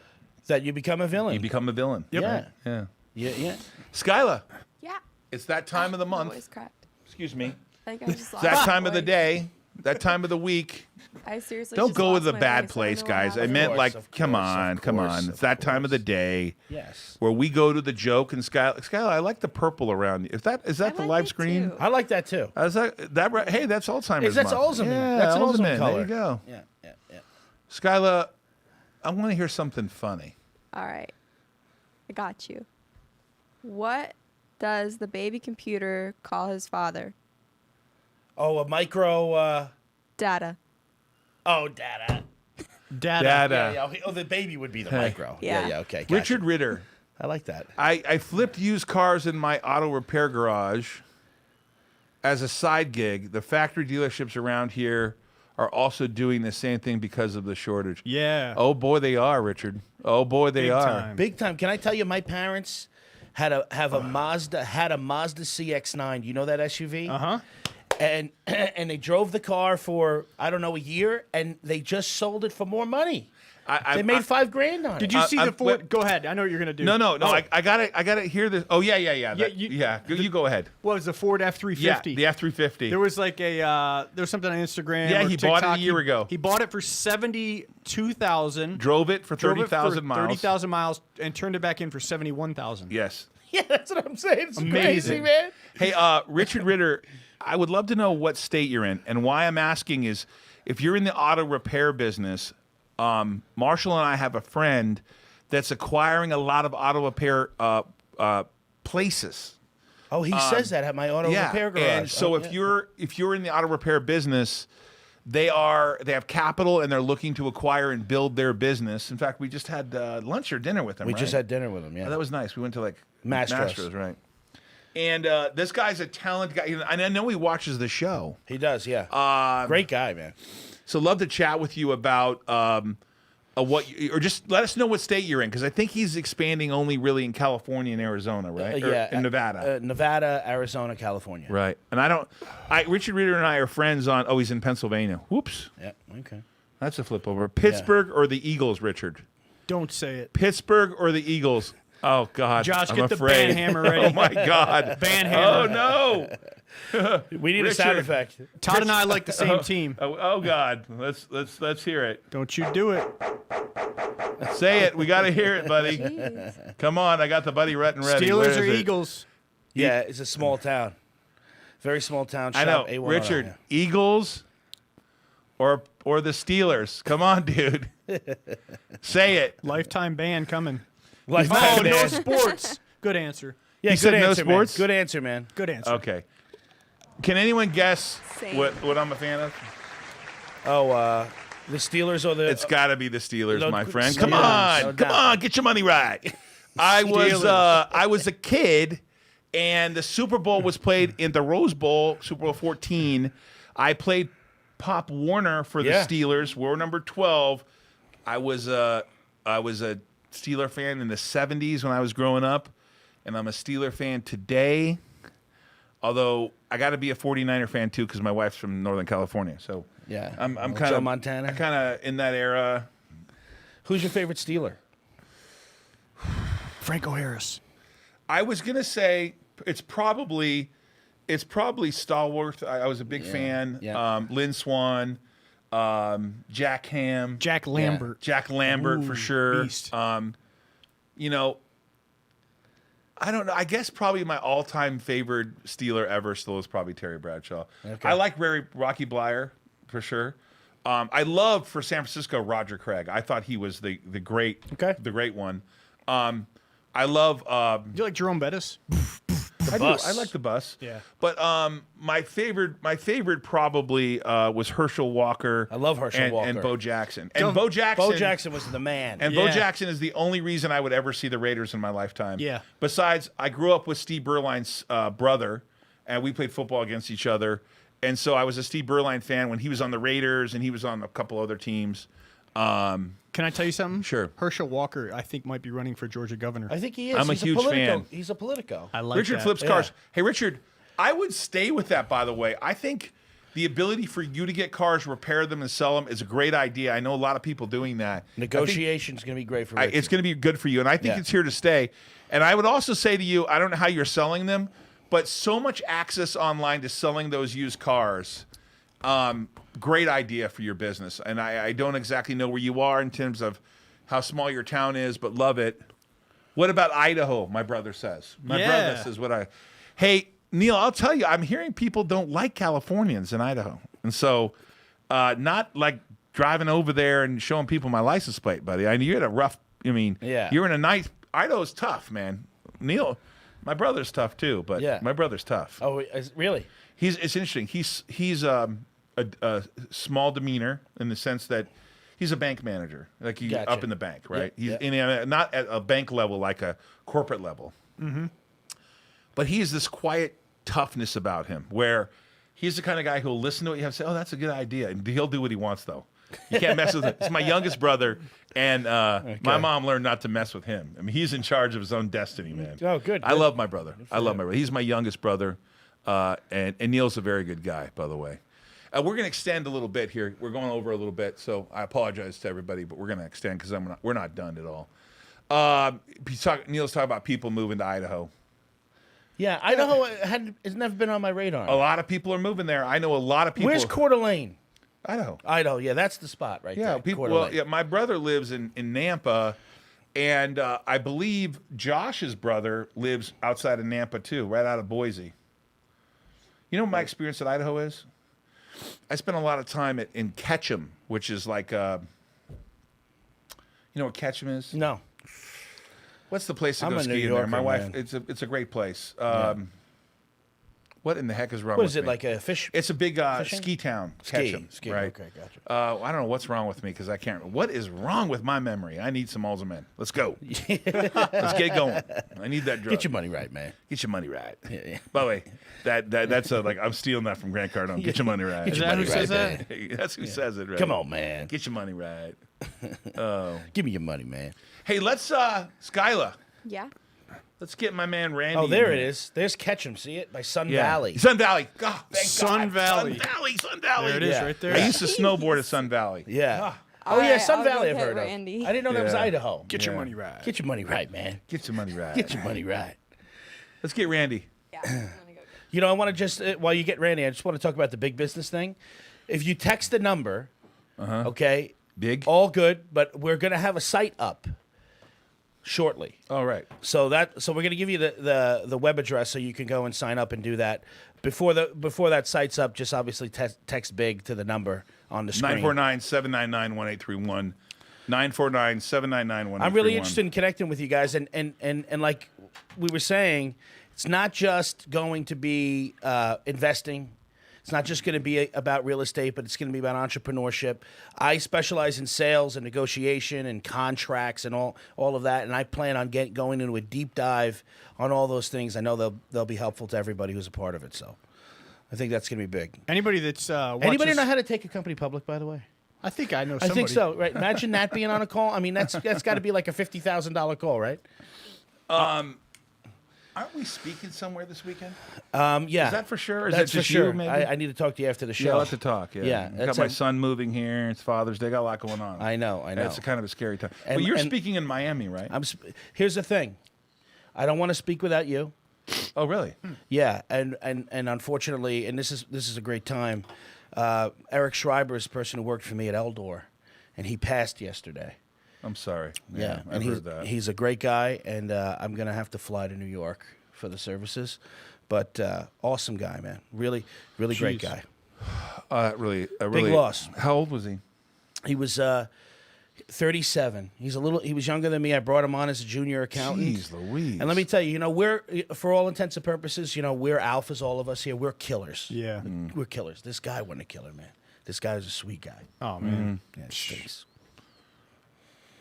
S4: That you become a villain.
S1: You become a villain.
S3: Yep.
S4: Yeah.
S1: Yeah.
S4: Yeah. Yeah.
S1: Skyla,
S2: Yeah.
S1: it's that time of the
S2: My
S1: month.
S2: voice cracked.
S1: Excuse me.
S2: I think I just lost
S1: That
S2: my
S1: time of the
S2: voice.
S1: day. That time of the week.
S2: I seriously
S1: Don't
S2: just
S1: go
S2: lost
S1: with the
S2: my
S1: bad
S2: voice. I
S1: place,
S2: don't know what
S1: guys. I
S2: happened.
S1: meant like,
S4: Of
S1: come
S4: course,
S1: on.
S4: of
S1: It's that time of the day
S4: Yes.
S1: where we go to the joke and Skyla, I like the purple around you. Is that
S2: I
S1: the
S2: like
S1: live
S2: it
S1: screen?
S2: too.
S4: I like that too.
S1: Is that right? Hey, that's Alzheimer's.
S4: That's
S1: month.
S4: Alzheimer's.
S1: Yeah,
S4: That's an Alzheimer's
S1: There
S4: color.
S1: you go.
S4: Yeah. Yeah. Yeah.
S1: Skyla, I want to hear something funny.
S2: All right. I got you. What does the baby computer call his father?
S4: Oh, a micro.
S2: Data.
S4: Data.
S3: Data.
S1: Data.
S4: Yeah. Oh, the baby would be the micro.
S2: Yeah.
S4: Yeah. Okay. Gotcha.
S1: Richard Ritter.
S4: I like that.
S1: I flipped used cars in my auto repair garage as a side gig. The factory dealerships around here are also doing the same thing because of the shortage.
S3: Yeah.
S1: Oh boy, they are, Richard. Oh boy, they
S3: Big
S1: are.
S3: time.
S4: Big time. Can I tell you, my parents had a Mazda CX-9. You know that SUV?
S3: Uh-huh.
S4: And they drove the car for I don't know a year, and they just sold it for more money. They made $5,000 on it.
S3: Did you see the
S1: I'm-
S3: Ford?
S1: wait.
S3: Go ahead. I know what you're gonna do.
S1: No.
S3: Oh,
S1: I gotta hear this. Oh yeah.
S3: Yeah,
S1: You go ahead.
S3: what was the Ford F-350?
S1: Yeah, the F-350.
S3: There was like there was something on Instagram.
S1: Yeah,
S3: or
S1: he bought it a
S3: TikTok.
S1: year ago.
S3: He bought it for $72,000.
S1: Drove it for
S3: drove it
S1: 30,000 miles.
S3: 30,000 miles, and turned it back in for 71,000.
S1: Yes.
S4: Yeah, that's what I'm saying. It's
S3: Amazing.
S4: crazy, man.
S1: Hey, Richard Ritter, I would love to know what state you're in, and why I'm asking is, if you're in the auto repair business, Marshall and I have a friend that's acquiring a lot of auto repair places.
S4: Oh, he says that at my auto repair garage.
S1: And so
S4: Oh,
S1: if
S4: yeah.
S1: you're in the auto repair business, they have capital and they're looking to acquire and build their business. In fact, we just had lunch or dinner with them.
S4: we
S1: right?
S4: just had dinner with him. Yeah,
S1: Oh, that was nice. We went to like
S4: Mastro's.
S1: right? And this guy's a talent guy, and I know he watches the show.
S4: he does. Yeah, great guy, man.
S1: So love to chat with you about or just let us know what state you're in, because I think he's expanding only really in California and Arizona, right? Or
S4: Yeah,
S1: in Nevada.
S4: Nevada, Arizona, California.
S1: Right. And Richard Ritter and I are friends on. Oh, he's in Pennsylvania. Whoops,
S4: Yeah. Okay.
S1: that's a flip over. Pittsburgh or the Eagles, Richard?
S3: Don't say it.
S1: Pittsburgh or the Eagles? Oh God,
S3: Josh,
S1: I'm
S3: get the
S1: afraid.
S3: band hammer ready.
S1: Oh my God,
S3: Band hammer.
S1: Oh no.
S4: We need a sound
S1: Richard.
S4: effect.
S3: Todd and I like the same team.
S1: Oh God, let's hear it.
S3: Don't you do it.
S1: Say it. We got to hear it, buddy.
S2: Jeez.
S1: Come on, I got the buddy ready. Where
S3: Steelers
S1: is
S3: or
S1: it?
S3: Eagles?
S4: Yeah, it's a small town. Very small town.
S1: I know,
S4: Shop A109,
S1: Richard.
S4: yeah.
S1: Eagles or the Steelers? Come on, dude. Say it.
S3: Lifetime ban coming.
S4: Lifetime
S3: Oh, no
S4: ban.
S3: sports. Good answer.
S4: Yeah,
S1: He
S4: good
S1: said no
S4: answer, man.
S1: sports?
S4: Good answer, man.
S3: Good answer.
S1: Okay. Can anyone guess
S2: Same.
S1: what I'm a fan of?
S4: Oh, the Steelers or the?
S1: It's got to be the Steelers,
S4: No,
S1: my friend.
S4: no
S1: Come
S4: doubt,
S1: on,
S4: no
S1: come
S4: doubt.
S1: on, get your money right. I was a kid, and the Super Bowl was played in the Rose Bowl, Super Bowl 14. I played Pop Warner for the
S4: Yeah.
S1: Steelers. We're number 12. I was a Steeler fan in the 70s when I was growing up, and I'm a Steeler fan today. Although I got to be a 49er fan too, because my wife's from Northern California. So
S4: Yeah.
S1: I'm
S4: Joe
S1: kind of
S4: Montana.
S1: kind of in that era.
S4: Who's your favorite Steeler?
S3: Franco Harris.
S1: I was gonna say it's probably Stallworth. I was a big fan.
S4: yeah.
S1: Lynn Swan, Jack Ham,
S3: Jack Lambert.
S1: Jack Lambert
S3: Ooh,
S1: for sure.
S3: beast.
S1: You know, I don't know. I guess probably my all-time favorite Steeler ever still is probably Terry Bradshaw.
S4: Okay.
S1: I like Rocky Blyer for sure. I love for San Francisco Roger Craig. I thought he was the great one. I love.
S3: Do you like Jerome Bettis?
S1: I
S4: bus.
S1: do. I like the bus.
S3: Yeah.
S1: But my favorite probably was Herschel Walker.
S4: I love Herschel Walker.
S1: And Bo Jackson. And Bo Jackson.
S4: Bo Jackson was the man.
S1: And Bo Jackson is the only reason I would ever see the Raiders in my lifetime.
S3: Yeah.
S1: Besides, I grew up with Steve Berline's brother, and we played football against each other. And so I was a Steve Berline fan when he was on the Raiders and he was on a couple other teams.
S3: Can I tell you something?
S1: Sure.
S3: Herschel Walker, I think, might be running for Georgia governor.
S4: I think he is.
S1: I'm a
S4: He's
S1: huge fan.
S4: He's a Politico.
S3: I like
S1: Richard
S3: that.
S1: flips cars. Hey, Richard, I would stay with that, by the way. I think the ability for you to get cars, repair them, and sell them is a great idea. I know a lot of people doing that.
S4: Negotiation's going to be great for Richard.
S1: It's going to be good for you, and I think it's here to stay. And I would also say to you, I don't know how you're selling them, but so much access online to selling those used cars. Great idea for your business. And I don't exactly know where you are in terms of how small your town is, but love it. What about Idaho? My brother says. My brother says what I. Hey, Neil, I'll tell you, I'm hearing people don't like Californians in Idaho. And so, not like driving over there and showing people my license plate, buddy. I mean, you're in a rough, you're in a nice, Idaho's tough, man. Neil, my brother's tough too, but my brother's tough.
S4: Oh, really?
S1: It's interesting. He's a small demeanor in the sense that he's a bank manager, like he's up in the bank, right? He's not at a bank level, like a corporate level. Mm-hmm. But he has this quiet toughness about him, where he's the kind of guy who'll listen to what you have to say. Oh, that's a good idea, and he'll do what he wants, though. You can't mess with him. It's my youngest brother, and my mom learned not to mess with him. I mean, he's in charge of his own destiny, man.
S4: Oh, good.
S1: I love my brother. He's my youngest brother, and Neil's a very good guy, by the way. We're going to extend a little bit here. We're going over a little bit, so I apologize to everybody, but we're going to extend because we're not done at all. Neil's talking about people moving to Idaho.
S4: Yeah, Idaho has never been on my radar.
S1: A lot of people are moving there. I know a lot of people.
S4: Where's Coeur d'Alene?
S1: Idaho.
S4: Idaho, yeah, that's the spot right there.
S1: My brother lives in Nampa, and I believe Josh's brother lives outside of Nampa too, right out of Boise. You know what my experience at Idaho is? I spent a lot of time in Ketchum, which is like, you know what Ketchum is?
S4: No.
S1: What's the place to go ski in there? My wife, it's a great place. What in the heck is wrong with me?
S4: What is it, like a fish?
S1: It's a big ski town, Ketchum,
S4: Ski.
S1: right?
S4: Okay, gotcha.
S1: I don't know what's wrong with me because I can't. What is wrong with my memory? I need some Alzheimer's. Let's go. Let's get going. I need that drug.
S4: Get your money right, man.
S1: Get your money right.
S4: Yeah.
S1: By the way, that's like I'm stealing that from Grant Cardone. Get your money right.
S4: Get
S3: Is
S4: your
S3: that
S4: money
S3: who
S4: right,
S3: says
S4: man.
S3: that?
S1: That's who says it, right?
S4: Come on, man.
S1: Get your money right.
S4: Give me your money, man.
S1: Hey, let's Skyla.
S2: Yeah.
S1: Let's get my man Randy.
S4: Oh, there
S1: in
S4: it
S1: here.
S4: is. There's Ketchum. See it? By Sun
S1: Yeah.
S4: Valley.
S1: Sun Valley. God, thank
S3: Sun
S1: God.
S3: Valley.
S1: Sun Valley.
S3: There it is,
S4: Yeah.
S3: right there.
S1: I used to snowboard at Sun Valley.
S4: Yeah. Oh,
S2: All
S4: yeah,
S2: right,
S4: Sun
S2: I'll
S4: Valley
S2: go
S4: I've
S2: hit
S4: heard
S2: Randy.
S4: of. I didn't know that was
S1: Yeah.
S4: Idaho.
S3: Get your
S1: Yeah.
S3: money right.
S4: Get your money right, man.
S1: Get your money right.
S4: Get your money right.
S1: Let's get Randy.
S2: Yeah. I'm gonna go.
S4: You know, I want to just, while you get Randy, I just want to talk about the big business thing. If you text the number, okay,
S1: Big.
S4: all good, but we're going to have a site up shortly.
S1: All right.
S4: So we're going to give you the web address so you can go and sign up and do that. Before that site's up, just obviously text big to the number on the screen.
S1: 949-799-1831. 949-799-1831.
S4: I'm really interested in connecting with you guys, and like we were saying, it's not just going to be investing. It's not just going to be about real estate, but it's going to be about entrepreneurship. I specialize in sales and negotiation and contracts and all of that, and I plan on going into a deep dive on all those things. I know they'll be helpful to everybody who's a part of it. So I think that's going to be big.
S3: Anybody that's
S4: Anybody know how to take a company public, by the way?
S3: I think I know
S4: I
S3: somebody.
S4: think so. Right? Imagine that being on a call. I mean, that's got to be like a $50,000 call, right?
S1: Aren't we speaking somewhere this weekend?
S4: Yeah.
S1: Is that for sure? Or is
S4: That's
S1: it just
S4: for sure.
S1: you, maybe?
S4: I need to talk to you after the show.
S1: Yeah, let's talk. Yeah,
S4: Yeah,
S1: Got
S4: that's
S1: my
S4: a-
S1: son moving here. It's Father's Day. Got a lot going on.
S4: I know.
S1: It's kind of a scary time.
S4: And-
S1: But you're
S4: and-
S1: speaking in Miami, right?
S4: Here's the thing. I don't want to speak without you.
S1: Oh, really?
S4: Yeah, and unfortunately, and this is a great time. Eric Schreiber is the person who worked for me at Eldor, and he passed yesterday.
S1: I'm sorry.
S4: Yeah,
S1: I've
S4: and
S1: heard that.
S4: he's a great guy, and I'm gonna have to fly to New York for the services. But awesome guy, man. Really, really great
S3: Jeez.
S4: guy.
S1: Really,
S4: Big loss.
S1: How old was he?
S4: He was 37. He was younger than me. I brought him on as a junior accountant.
S1: Jeez Louise.
S4: And let me tell you, we're, for all intents and purposes, we're alphas, all of us here. We're killers.
S3: Yeah.
S4: We're killers. This guy wasn't a killer, man. This guy was a sweet guy.
S3: Oh man.
S4: Yeah, it stinks.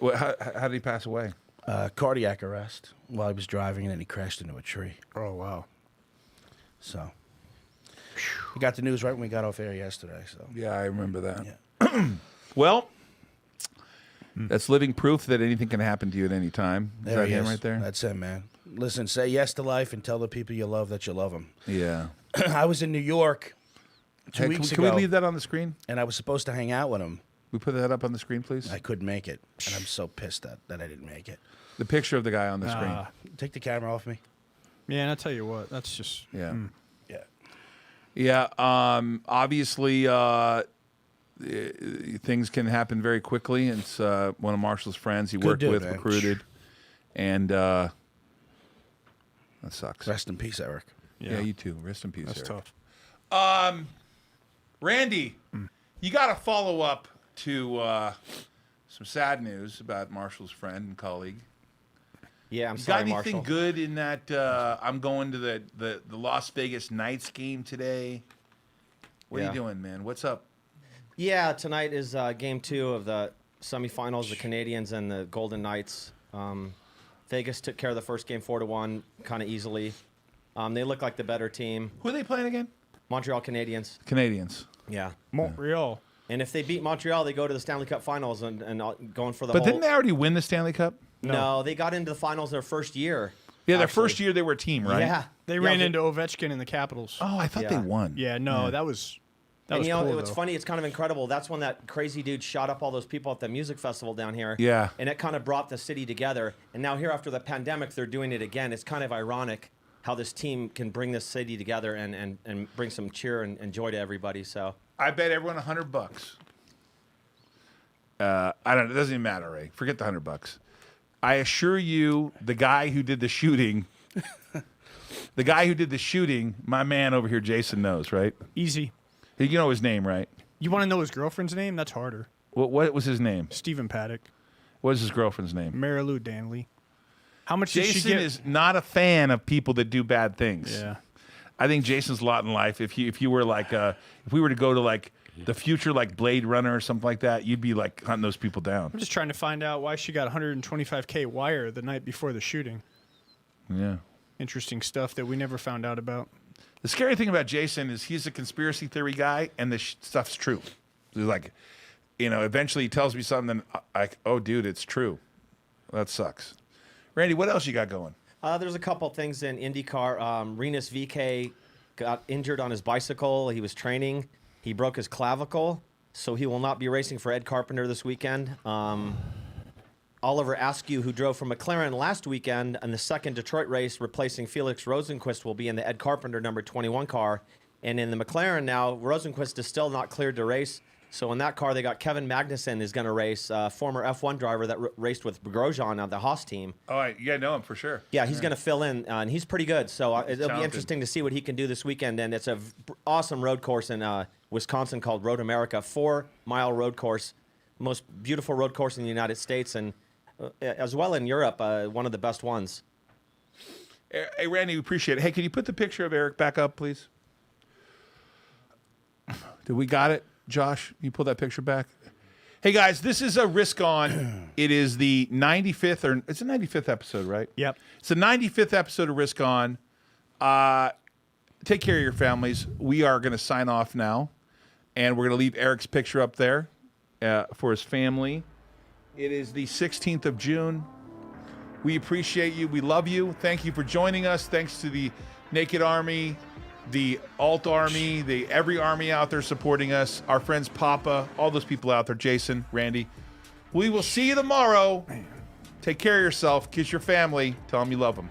S1: Well, how did he pass away?
S4: Cardiac arrest while he was driving, and then he crashed into a tree.
S3: Oh wow.
S4: So we got the news right when we got off air yesterday. So
S1: Yeah, I remember that.
S4: yeah.
S1: Well, that's living proof that anything can happen to you at any time. Is
S4: There
S1: that
S4: he
S1: him
S4: is.
S1: right there?
S4: That's him, man. Listen, say yes to life and tell the people you love that you love them.
S1: Yeah.
S4: I was in New York 2
S1: Hey,
S4: weeks
S1: can
S4: ago,
S1: we leave that on the screen?
S4: and I was supposed to hang out with him.
S1: We put that up on the screen, please.
S4: I couldn't make it, and I'm so pissed that I didn't make it.
S1: The picture of the guy on the screen.
S4: Take the camera off me.
S3: Yeah, and I tell you what, that's just
S1: Yeah.
S4: Yeah.
S1: Yeah. Obviously, things can happen very quickly. It's one of Marshall's friends he worked
S4: dude,
S1: with,
S4: man.
S1: recruited, and that sucks.
S4: Rest in peace, Eric.
S1: Yeah, you too. Rest in peace.
S3: that's
S1: Eric.
S3: tough.
S1: Randy, you got to follow up to some sad news about Marshall's friend and colleague.
S5: Yeah, I'm
S1: You got
S5: sorry,
S1: anything
S5: Marshall.
S1: good in that? I'm going to the Las Vegas Knights game today. What are
S5: Yeah.
S1: you doing, man? What's up?
S5: Yeah, tonight is game 2 of the semifinals, the Canadians and the Golden Knights. Vegas took care of the first game 4-1, kind of easily. They look like the better team.
S1: Who are they playing again?
S5: Montreal Canadiens.
S1: Canadians.
S5: Yeah.
S3: Montreal.
S5: And if they beat Montreal, they go to the Stanley Cup Finals and going for the
S1: But
S5: whole...
S1: didn't they already win the Stanley Cup?
S5: No, they got into the finals their first year.
S1: Yeah, their
S5: actually.
S1: first year they were a team, right?
S5: Yeah.
S3: They
S5: Yeah,
S3: ran
S5: they-
S3: into Ovechkin in the Capitals.
S1: Oh, I thought
S5: Yeah.
S1: they won.
S3: Yeah, no, that was
S5: And
S3: was
S5: you know,
S3: cool,
S5: it's
S3: though.
S5: funny. It's kind of incredible. That's when that crazy dude shot up all those people at the music festival down here.
S1: Yeah.
S5: And it kind of brought the city together. And now here after the pandemic, they're doing it again. It's kind of ironic how this team can bring this city together and bring some cheer and joy to everybody. So
S1: I bet everyone $100. I don't. It doesn't even matter, Ray. Forget the $100. I assure you, the guy who did the shooting, my man over here, Jason knows, right?
S3: Easy.
S1: You know his name, right?
S3: You want to know his girlfriend's name? That's harder.
S1: What was his name?
S3: Stephen Paddock.
S1: What is his girlfriend's name?
S3: Marilou Danley. How much did she
S1: Jason
S3: get?
S1: is not a fan of people that do bad things.
S3: Yeah.
S1: I think Jason's lot in life. If you were like, if we were to go to like the future, like Blade Runner or something like that, you'd be like hunting those people down.
S3: I'm just trying to find out why she got $125K wire the night before the shooting.
S1: Yeah.
S3: Interesting stuff that we never found out about.
S1: The scary thing about Jason is he's a conspiracy theory guy, and this stuff's true. He's like, eventually he tells me something, and like, oh, dude, it's true. That sucks. Randy, what else you got going?
S5: there's a couple things in IndyCar. Rinus VeeKay got injured on his bicycle. He was training. He broke his clavicle, so he will not be racing for Ed Carpenter this weekend. Oliver Askew, who drove for McLaren last weekend in the second Detroit race, replacing Felix Rosenqvist, will be in the Ed Carpenter number 21 car. And in the McLaren now, Rosenqvist is still not cleared to race. So in that car, they got Kevin Magnussen is going to race, former F1 driver that raced with Grosjean on the Haas team.
S1: Oh, yeah, know him for sure.
S5: Yeah, he's going to fill in, and he's pretty good. So it'll be
S1: talented.
S5: interesting to see what he can do this weekend. And it's a awesome road course in Wisconsin called Road America, 4-mile road course, most beautiful road course in the United States, and as well in Europe, one of the best ones.
S1: Hey, Randy, we appreciate it. Hey, can you put the picture of Eric back up, please? Did we got it? Josh, you pull that picture back. Hey, guys, this is a Risk On. It is the 95th, it's the 95th episode, right?
S3: Yep.
S1: It's the 95th episode of Risk On. Take care of your families. We are going to sign off now, and we're going to leave Eric's picture up there for his family. It is the 16th of June. We appreciate you. We love you. Thank you for joining us. Thanks to the Naked Army, the Ault Army, every army out there supporting us, our friends Papa, all those people out there, Jason, Randy. We will see you tomorrow. Take care of yourself. Kiss your family. Tell them you love them.